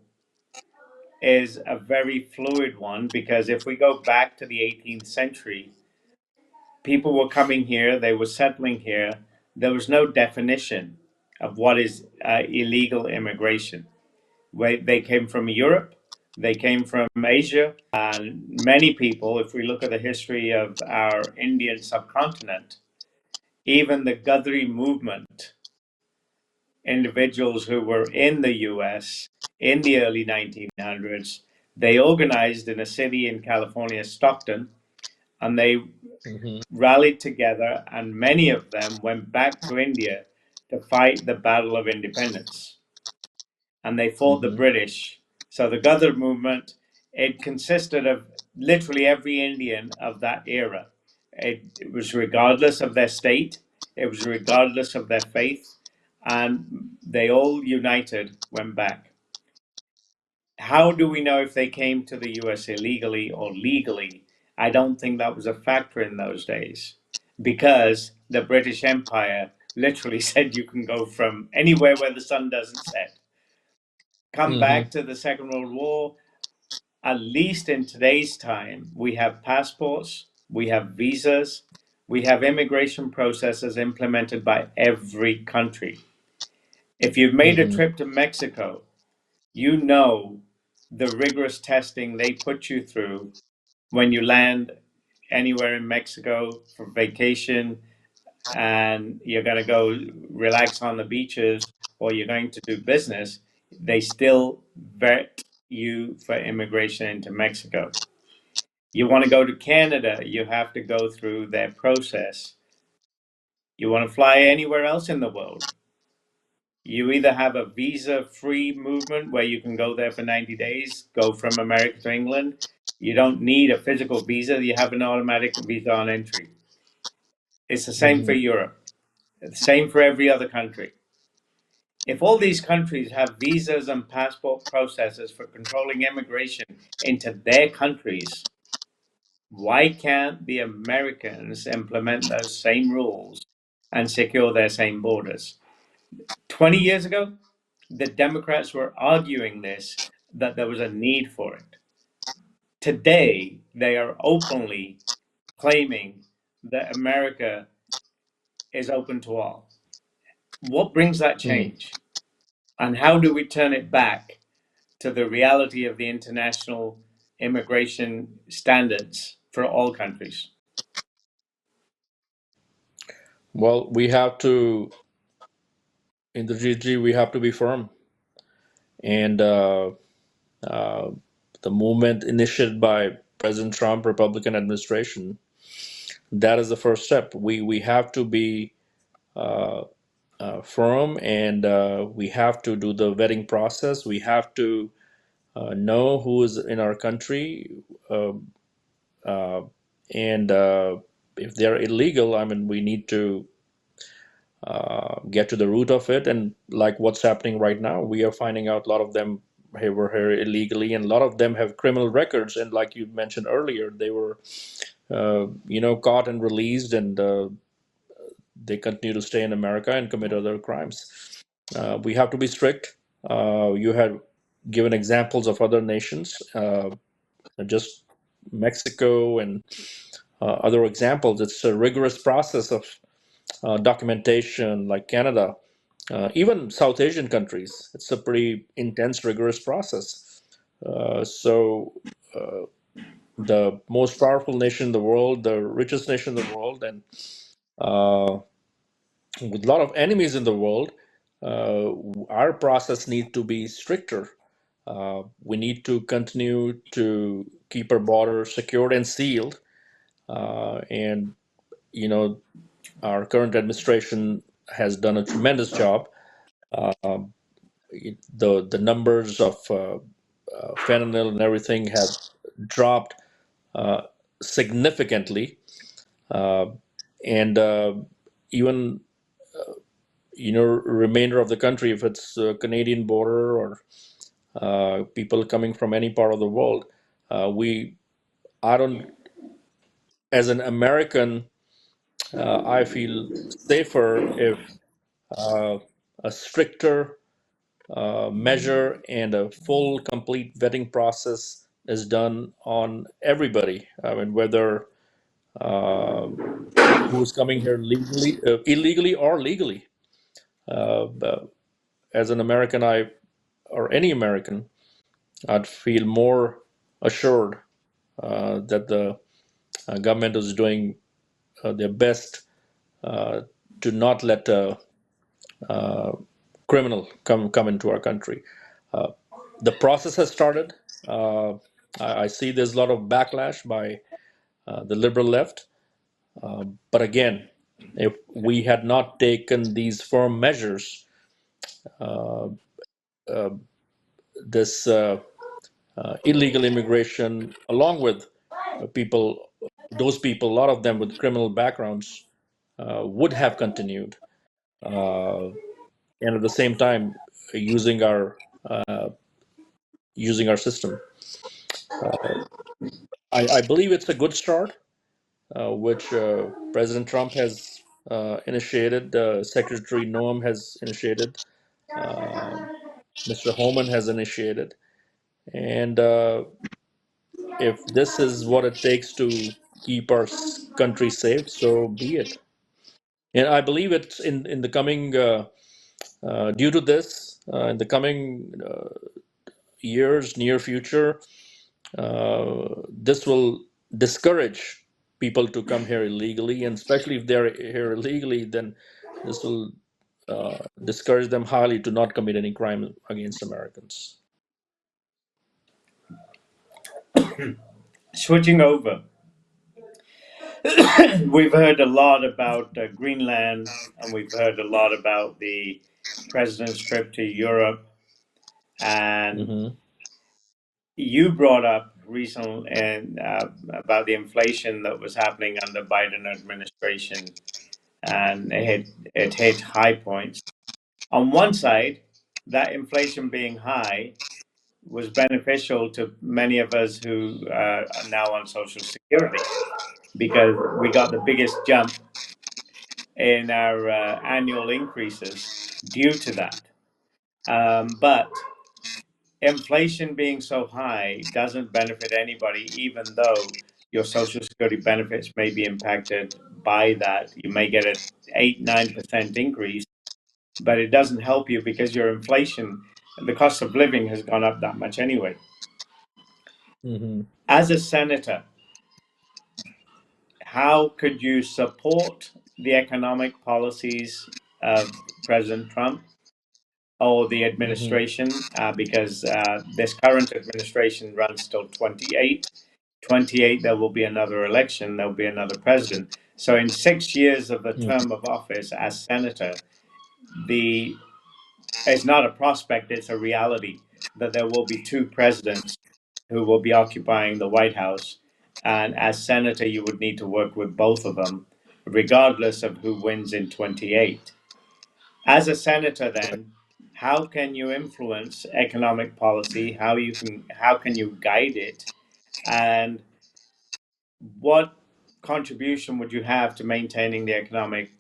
is a very fluid one, because if we go back to the 18th century, people were coming here, they were settling here. There was no definition of what is illegal immigration. They came from Europe, they came from Asia, and many people, if we look at the history of our Indian subcontinent, even the Gadri movement, individuals who were in the US in the early 1900s, they organized in a city in California, Stockton, and they Hmm. rallied together, and many of them went back to India to fight the Battle of Independence. And they fought the Hmm. British. So the Ghadar movement, it consisted of literally every Indian of that era. It was regardless of their state, it was regardless of their faith, and they all united, went back. How do we know if they came to the US illegally or legally? I don't think that was a factor in those days because the British Empire literally said you can go from anywhere where the sun doesn't set. Come Mm-hmm. back to the Second World War, at least in today's time, we have passports, we have visas, we have immigration processes implemented by every country. If you've made a Mm-hmm. trip to Mexico, you know the rigorous testing they put you through when you land anywhere in Mexico for vacation and you're going to go relax on the beaches or you're going to do business, they still vet you for immigration into Mexico. You want to go to Canada, you have to go through their process. You want to fly anywhere else in the world, you either have a visa free movement where you can go there for 90 days, go from America to England. You don't need a physical visa, you have an automatic visa on entry. It's the same for Mm-hmm. Europe, the same for every other country. If all these countries have visas and passport processes for controlling immigration into their countries, why can't the Americans implement those same rules and secure their same borders? 20 years ago, the Democrats were arguing this, that there was a need for it. Today, they are openly claiming that America is open to all. What brings that Mm. change? And how do we turn it back to the reality of the international immigration standards for all countries? Well, we have to, in the GG, we have to be firm. And uh, the movement initiated by President Trump, Republican administration, that is the first step. We have to be uh, firm, and we have to do the vetting process. We have to know who is in our country, uh, uh, and if they're illegal, I mean, we need to get to the root of it. And like what's happening right now, we are finding out a lot of them were here illegally, and a lot of them have criminal records. And like you mentioned earlier, they were, caught and released, and they continue to stay in America and commit other crimes. We have to be strict. You had given examples of other nations, just Mexico and other examples. It's a rigorous process of documentation, like Canada, even South Asian countries. It's a pretty intense, rigorous process. So, the most powerful nation in the world, the richest nation in the world, and uh, with a lot of enemies in the world, uh, our process needs to be stricter. We need to continue to keep our border secured and sealed. And, you know, our current administration has done a tremendous job. The numbers of fentanyl and everything have dropped uh, significantly, uh, and even remainder of the country, if it's a Canadian border or people coming from any part of the world, we I don't, as an American, I feel safer if uh, a stricter measure and a full, complete vetting process is done on everybody. I mean, whether uh, who's coming here legally, illegally, or legally. But as an American, or any American, I'd feel more assured that the government is doing their best to not let a criminal come into our country. Uh, the process has started. Uh, I see there's a lot of backlash by the liberal left, but again, if we had not taken these firm measures, uh, uh, this illegal immigration, along with people those people, a lot of them with criminal backgrounds, would have continued, uh, and at the same time using our using our system. I believe it's a good start, which President Trump has initiated, Secretary Noam has initiated, uh, Mr. Homan has initiated, and if this is what it takes to keep our country safe, so be it. And I believe it's in the coming due to this in the coming years, near future, this will discourage people to come here illegally, and especially if they're here illegally, then this will discourage them highly to not commit any crime against Americans. Switching over, we've heard a lot about Greenland, and we've heard a lot about the president's trip to Europe. And Hmm. you brought up recently and about the inflation that was happening under Biden administration, and it hit high points. On one side, that inflation being high was beneficial to many of us who are now on Social Security because we got the biggest jump in our annual increases due to that. But inflation being so high doesn't benefit anybody, even though your Social Security benefits may be impacted by that. You may get an 8-9% increase, but it doesn't help you because your inflation, the cost of living has gone up that much anyway. Hmm. As a senator, how could you support the economic policies of President Trump or the Hmm. administration? Because this current administration runs till 28. 28, there will be another election, there will be another president. So, in 6 years of the term of office as senator, the it's not a prospect, it's a reality that there will be two presidents who will be occupying the White House. And as senator, you would need to work with both of them, regardless of who wins in 28. As a senator, then, how can you influence economic policy? How can you guide it? And what contribution would you have to maintaining the economic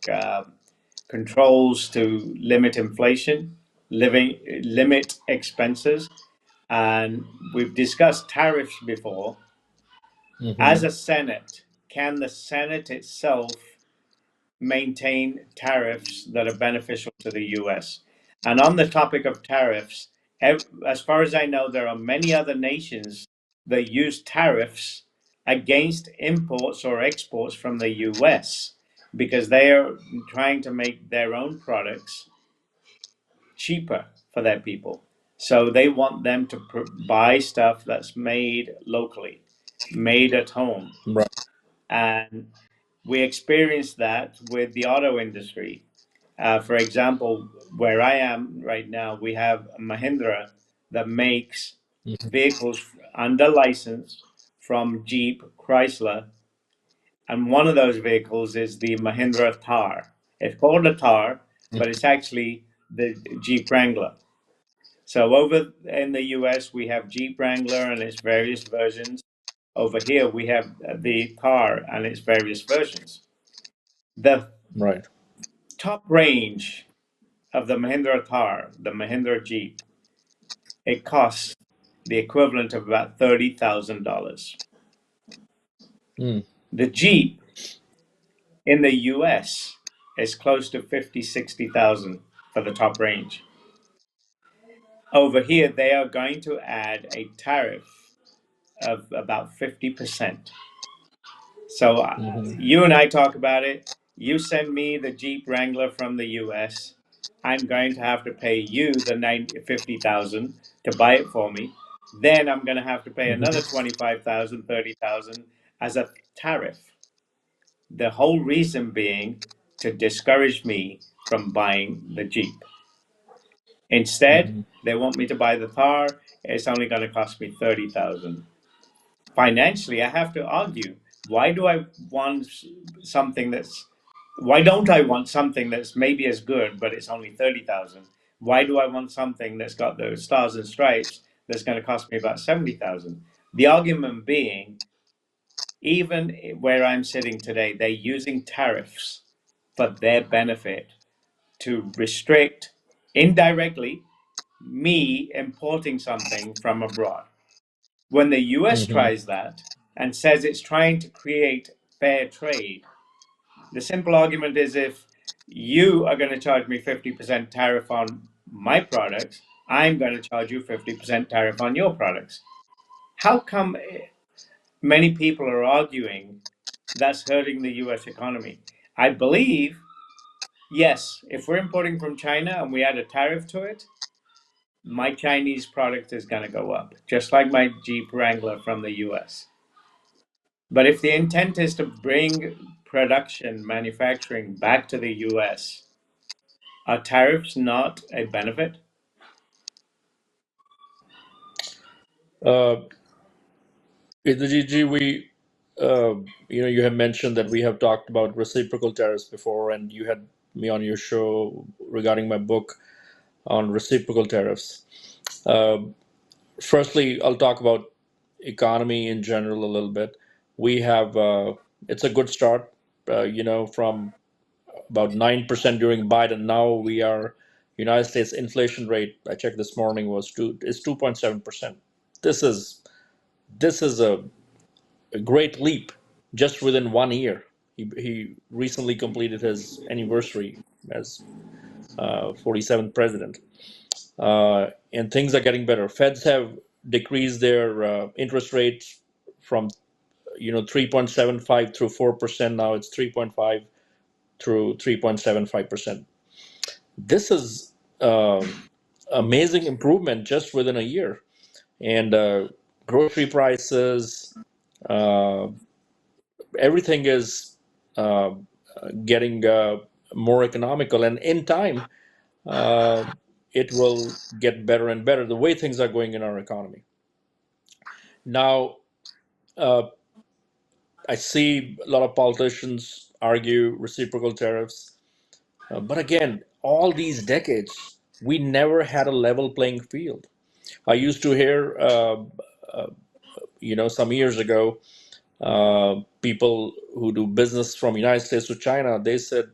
controls to limit inflation, limit expenses? And we've discussed tariffs before. Hmm. As a Senate, can the Senate itself maintain tariffs that are beneficial to the US? And on the topic of tariffs, as far as I know, there are many other nations that use tariffs against imports or exports from the US because they are trying to make their own products cheaper for their people. So they want them to buy stuff that's made locally, made at home. Right. And we experienced that with the auto industry. For example, where I am right now, we have Mahindra that makes Hmm. vehicles under license from Jeep, Chrysler, and one of those vehicles is the Mahindra Thar. It's called a Thar, but it's actually the Jeep Wrangler. So over in the US, we have Jeep Wrangler and its various versions. Over here, we have the Thar and its various versions. The Right. top range of the Mahindra Thar, the Mahindra Jeep, it costs the equivalent of about $30,000. Mm. The Jeep in the US is close to 50, 60,000 for the top range. Over here, they are going to add a tariff of about 50%. So Hmm. you and I talk about it. You send me the Jeep Wrangler from the US. I'm going to have to pay you the 50,000 to buy it for me. Then I'm going to have to pay another Hmm. 25,000, 30,000 as a tariff. The whole reason being to discourage me from buying the Jeep. Instead, Hmm. they want me to buy the Thar. It's only going to cost me 30,000. Financially, I have to argue Why do I want something that's why don't I want something that's maybe as good, but it's only 30,000? Why do I want something that's got those stars and stripes that's going to cost me about 70,000? The argument being, even where I'm sitting today, they're using tariffs for their benefit to restrict indirectly me importing something from abroad. When the US Hmm. tries that and says it's trying to create fair trade, the simple argument is if you are going to charge me 50% tariff on my products, I'm going to charge you 50% tariff on your products. How come many people are arguing that's hurting the US economy? I believe, yes, if we're importing from China and we add a tariff to it, my Chinese product is going to go up, just like my Jeep Wrangler from the US. But if the intent is to bring production, manufacturing back to the US, are tariffs not a benefit? Uh, in the GG, uh, you have mentioned that we have talked about reciprocal tariffs before, and you had me on your show regarding my book on reciprocal tariffs. Uh, Firstly, I'll talk about economy in general a little bit. We have it's a good start. From about 9% during Biden, now we are United States inflation rate. I checked this morning was 2.7%. This is this is a great leap just within 1 year. He recently completed his anniversary as 47th president, and things are getting better. Feds have decreased their interest rates from 3.75 through 4%. Now it's 3.5 through 3.75%. This is amazing improvement just within a year. And grocery prices, uh, everything is uh, getting more economical, and in time, uh, it will get better and better the way things are going in our economy. Now, uh, I see a lot of politicians argue reciprocal tariffs, but again, all these decades, we never had a level playing field. I used to hear, some years ago, people who do business from United States to China, they said,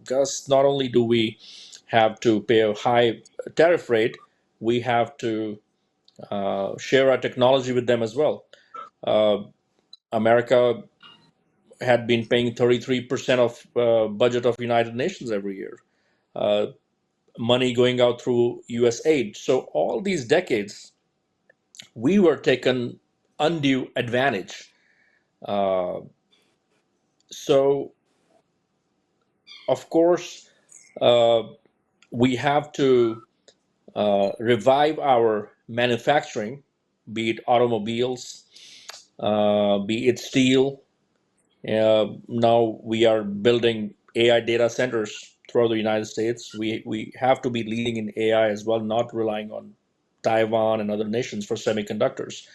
Gus, not only do we have to pay a high tariff rate, we have to share our technology with them as well. Uh, America had been paying 33% of budget of United Nations every year, uh, money going out through U.S. aid. So all these decades, we were taken undue advantage. Uh, so of course, uh, we have to revive our manufacturing, be it automobiles, be it steel. Now we are building AI data centers throughout the United States. We have to be leading in AI as well, not relying on Taiwan and other nations for semiconductors.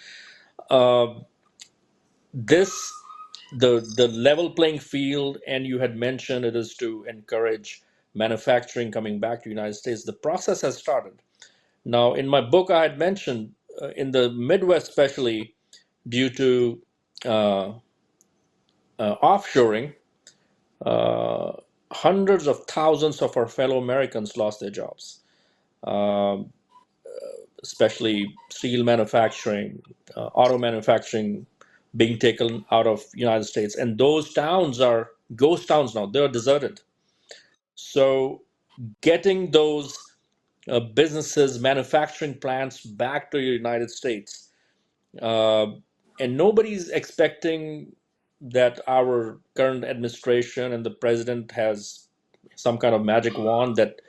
Uh, this the level playing field, and you had mentioned it is to encourage manufacturing coming back to the United States. The process has started. Now, in my book, I had mentioned in the Midwest, especially due to uh, offshoring, uh, hundreds of thousands of our fellow Americans lost their jobs, um, especially steel manufacturing, auto manufacturing being taken out of United States. And those towns are ghost towns now. They're deserted. So getting those businesses, manufacturing plants back to the United States, uh, and nobody's expecting that our current administration and the president has some kind of magic wand that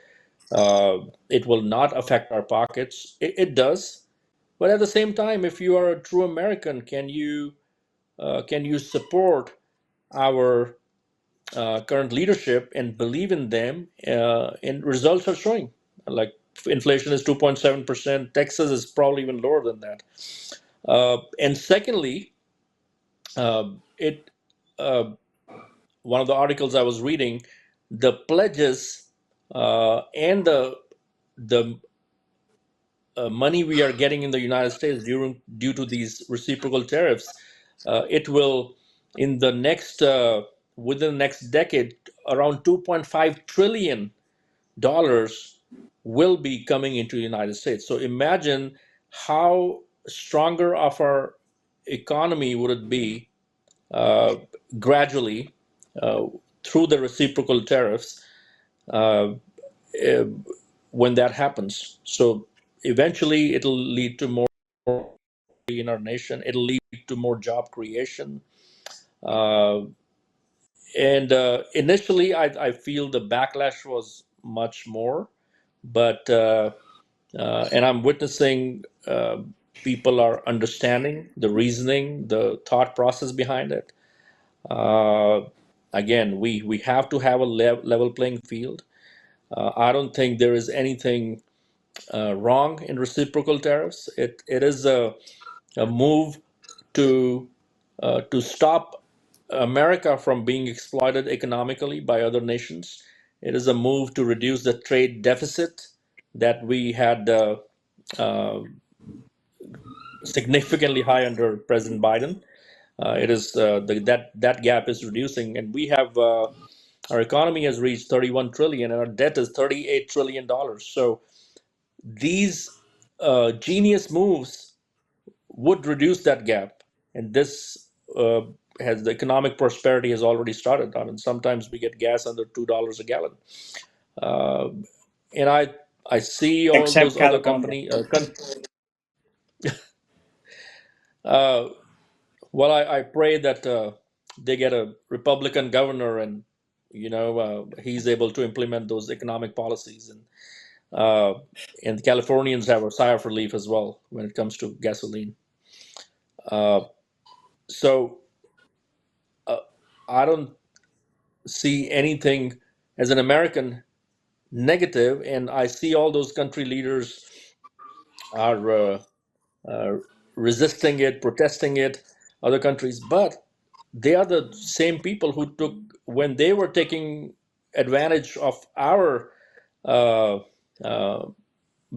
uh, it will not affect our pockets. It does, but at the same time, if you are a true American, can you support our current leadership and believe in them? And results are showing. Like inflation is 2.7%. Texas is probably even lower than that. And secondly, it uh, one of the articles I was reading, the pledges and the money we are getting in the United States due to these reciprocal tariffs, it will in the next within the next decade around 2.5 trillion dollars will be coming into the United States. So imagine how stronger of our economy would it be uh, gradually uh, through the reciprocal tariffs uh, eh, when that happens. So eventually it'll lead to more in our nation. It'll lead to more job creation. Uh, and initially, I feel the backlash was much more, but and I'm witnessing people are understanding the reasoning, the thought process behind it. Uh, Again, we have to have a level playing field. I don't think there is anything wrong in reciprocal tariffs. It is a move to stop America from being exploited economically by other nations. It is a move to reduce the trade deficit that we had uh, significantly high under President Biden. It is that gap is reducing, and we have our economy has reached 31 trillion, and our debt is 38 trillion dollars. So these genius moves would reduce that gap, and this uh, has the economic prosperity has already started. I mean, sometimes we get gas under $2 a gallon, uh, and I see all except those other California. company. Uh, well, I pray that they get a Republican governor, and he's able to implement those economic policies, uh, and the Californians have a sigh of relief as well when it comes to gasoline. Uh, so uh, I don't see anything as an American negative, and I see all those country leaders are uh, resisting it, protesting it, other countries, but they are the same people who took when they were taking advantage of our uh, uh,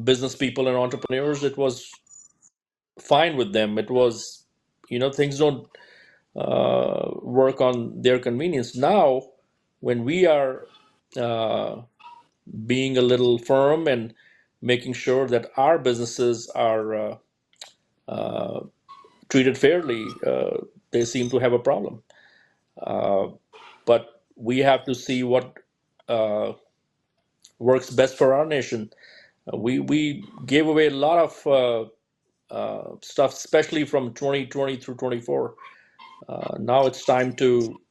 business people and entrepreneurs. It was fine with them. It was, things don't work on their convenience. Now, when we are uh, being a little firm and making sure that our businesses are uh, treated fairly, they seem to have a problem. Uh, but we have to see what uh, works best for our nation. We gave away a lot of stuff, especially from 2020 through 24. Now it's time to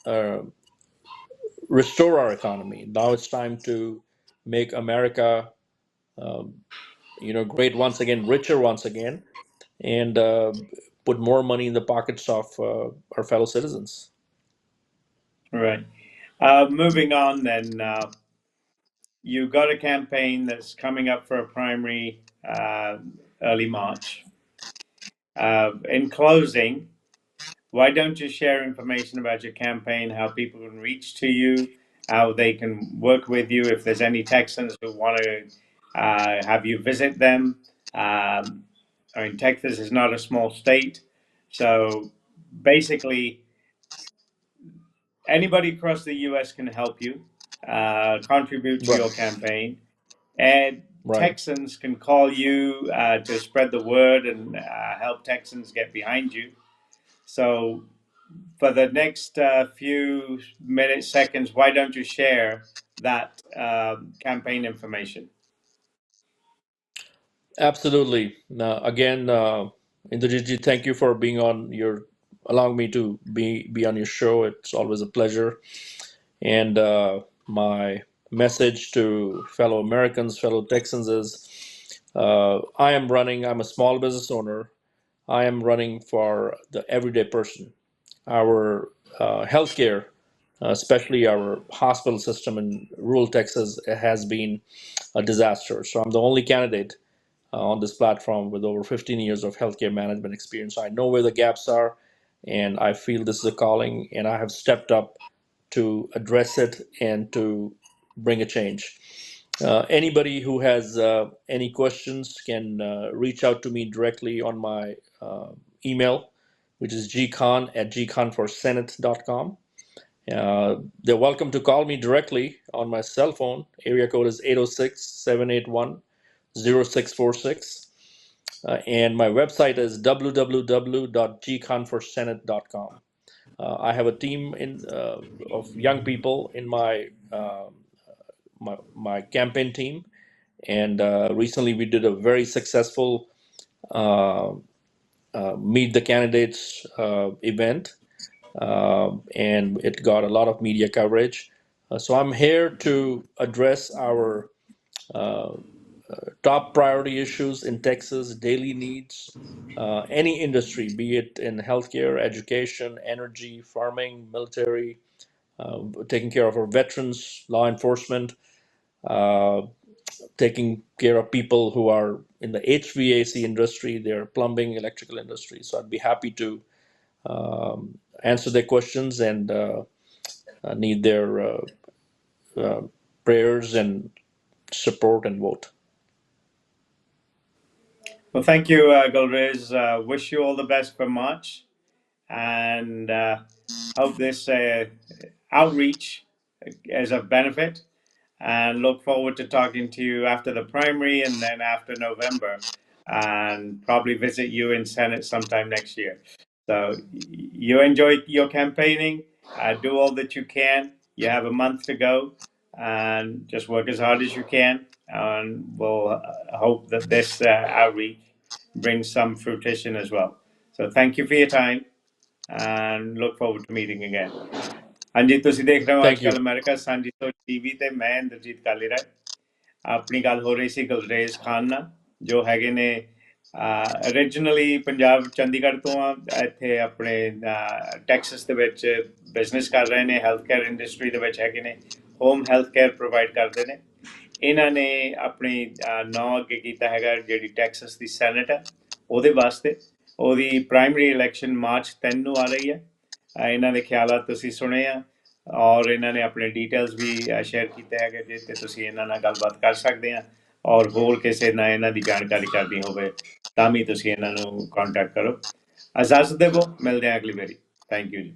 uh, restore our economy. Now it's time to make America, um, great once again, richer once again, and put more money in the pockets of our fellow citizens. Right. Moving on, then, you got a campaign that's coming up for a primary early March. In closing, why don't you share information about your campaign, how people can reach to you, how they can work with you, if there's any Texans who want to have you visit them? I mean, Texas is not a small state. So basically, anybody across the US can help you, contribute to your Right, campaign. And right. Texans can call you to spread the word and help Texans get behind you. So for the next few minutes, seconds, why don't you share that campaign information? Absolutely. Now, again, Inderjit, thank you for being on allowing me to be on your show. It's always a pleasure. And my message to fellow Americans, fellow Texans is I'm a small business owner. I am running for the everyday person. Our healthcare, especially our hospital system in rural Texas, has been a disaster. So I'm the only candidate on this platform with over 15 years of healthcare management experience. So I know where the gaps are, and I feel this is a calling, and I have stepped up to address it and to bring a change. Anybody who has any questions can reach out to me directly on my email, which is gcon@gconforsenate.com. They're welcome to call me directly on my cell phone. Area code is 806-781-0646. And my website is www.gconforsenate.com. I have a team of young people in my campaign team, and recently we did a very successful uh, Meet the Candidates event, and it got a lot of media coverage. So I'm here to address our uh, top priority issues in Texas, daily needs, any industry, be it in healthcare, education, energy, farming, military, taking care of our veterans, law enforcement, uh, taking care of people who are in the HVAC industry, their plumbing, electrical industry. So I'd be happy to answer their questions and need their uh, prayers and support and vote. Well, thank you, Gulrez. Wish you all the best for March, and hope this outreach is of benefit. And look forward to talking to you after the primary and then after November, and probably visit you in Senate sometime next year. So you enjoy your campaigning. Do all that you can. You have a month to go, and just work as hard as you can. And we'll hope that this outreach brings some fruition as well. So thank you for your time, and look forward to meeting again. ਹਾਂਜੀ ਤੁਸੀਂ ਦੇਖ ਰਹੇ ਹੋ ਅੱਜ Thank ਕੱਲ you. America ਸਾਂਝੀ ਸੋਚ TV ਤੇ ਮੈਂ ਇੰਦਰਜੀਤ ਕਾਲੀਰਾਏ ਆਪਣੀ ਗੱਲ ਹੋ ਰਹੀ ਸੀ ਗੁਲਰੇਜ਼ ਖਾਨ ਨਾਲ ਜੋ ਹੈਗੇ ਨੇ originally ਪੰਜਾਬ ਚੰਡੀਗੜ੍ਹ ਤੋਂ ਆ ਇੱਥੇ ਆਪਣੇ ਟੈਕਸਸ ਦੇ ਵਿੱਚ ਬਿਜ਼ਨਸ ਕਰ ਰਹੇ ਨੇ ਹੈਲਥ ਕੇਅਰ ਇੰਡਸਟਰੀ ਦੇ ਵਿੱਚ ਹੈਗੇ ਨੇ ਹੋਮ ਹੈਲਥ ਕੇਅਰ ਪ੍ਰੋਵਾਈਡ ਕਰਦੇ ਨੇ ਇਹਨਾਂ ਨੇ ਆਪਣੀ ਨਾਂ ਅੱਗੇ ਕੀਤਾ ਹੈਗਾ ਜਿਹੜੀ ਟੈਕਸਸ ਦੀ ਸੈਨੇਟ ਹੈ ਉਹਦੇ ਵਾਸਤੇ ਉਹਦੀ ਪ੍ਰਾਇਮਰੀ ਇਲੈਕਸ਼ਨ ਮਾਰਚ 3 ਨੂੰ ਆ ਰਹੀ ਹੈ ਇਹਨਾਂ ਦੇ ਖਿਆਲਾਤ ਤੁਸੀਂ ਸੁਣੇ ਆ ਔਰ ਇਹਨਾਂ ਨੇ ਆਪਣੇ ਡੀਟੇਲਸ ਵੀ ਸ਼ੇਅਰ ਕੀਤੇ ਹੈਗੇ ਜਿੱਤੇ ਤੁਸੀਂ ਇਹਨਾਂ ਨਾਲ ਗੱਲਬਾਤ ਕਰ ਸਕਦੇ ਆ ਔਰ ਹੋਰ ਕਿਸੇ ਨਾਲ ਇਹਨਾਂ ਦੀ ਜਾਣਕਾਰੀ ਕਰਨੀ ਹੋਵੇ ਤਾਂ ਵੀ ਤੁਸੀਂ ਇਹਨਾਂ ਨੂੰ ਕੰਟੈਕਟ ਕਰੋ ਇਜਾਜ਼ਤ ਦੇਵੋ ਮਿਲਦੇ ਆ ਅਗਲੀ ਵਾਰੀ ਥੈਂਕ ਯੂ ਜੀ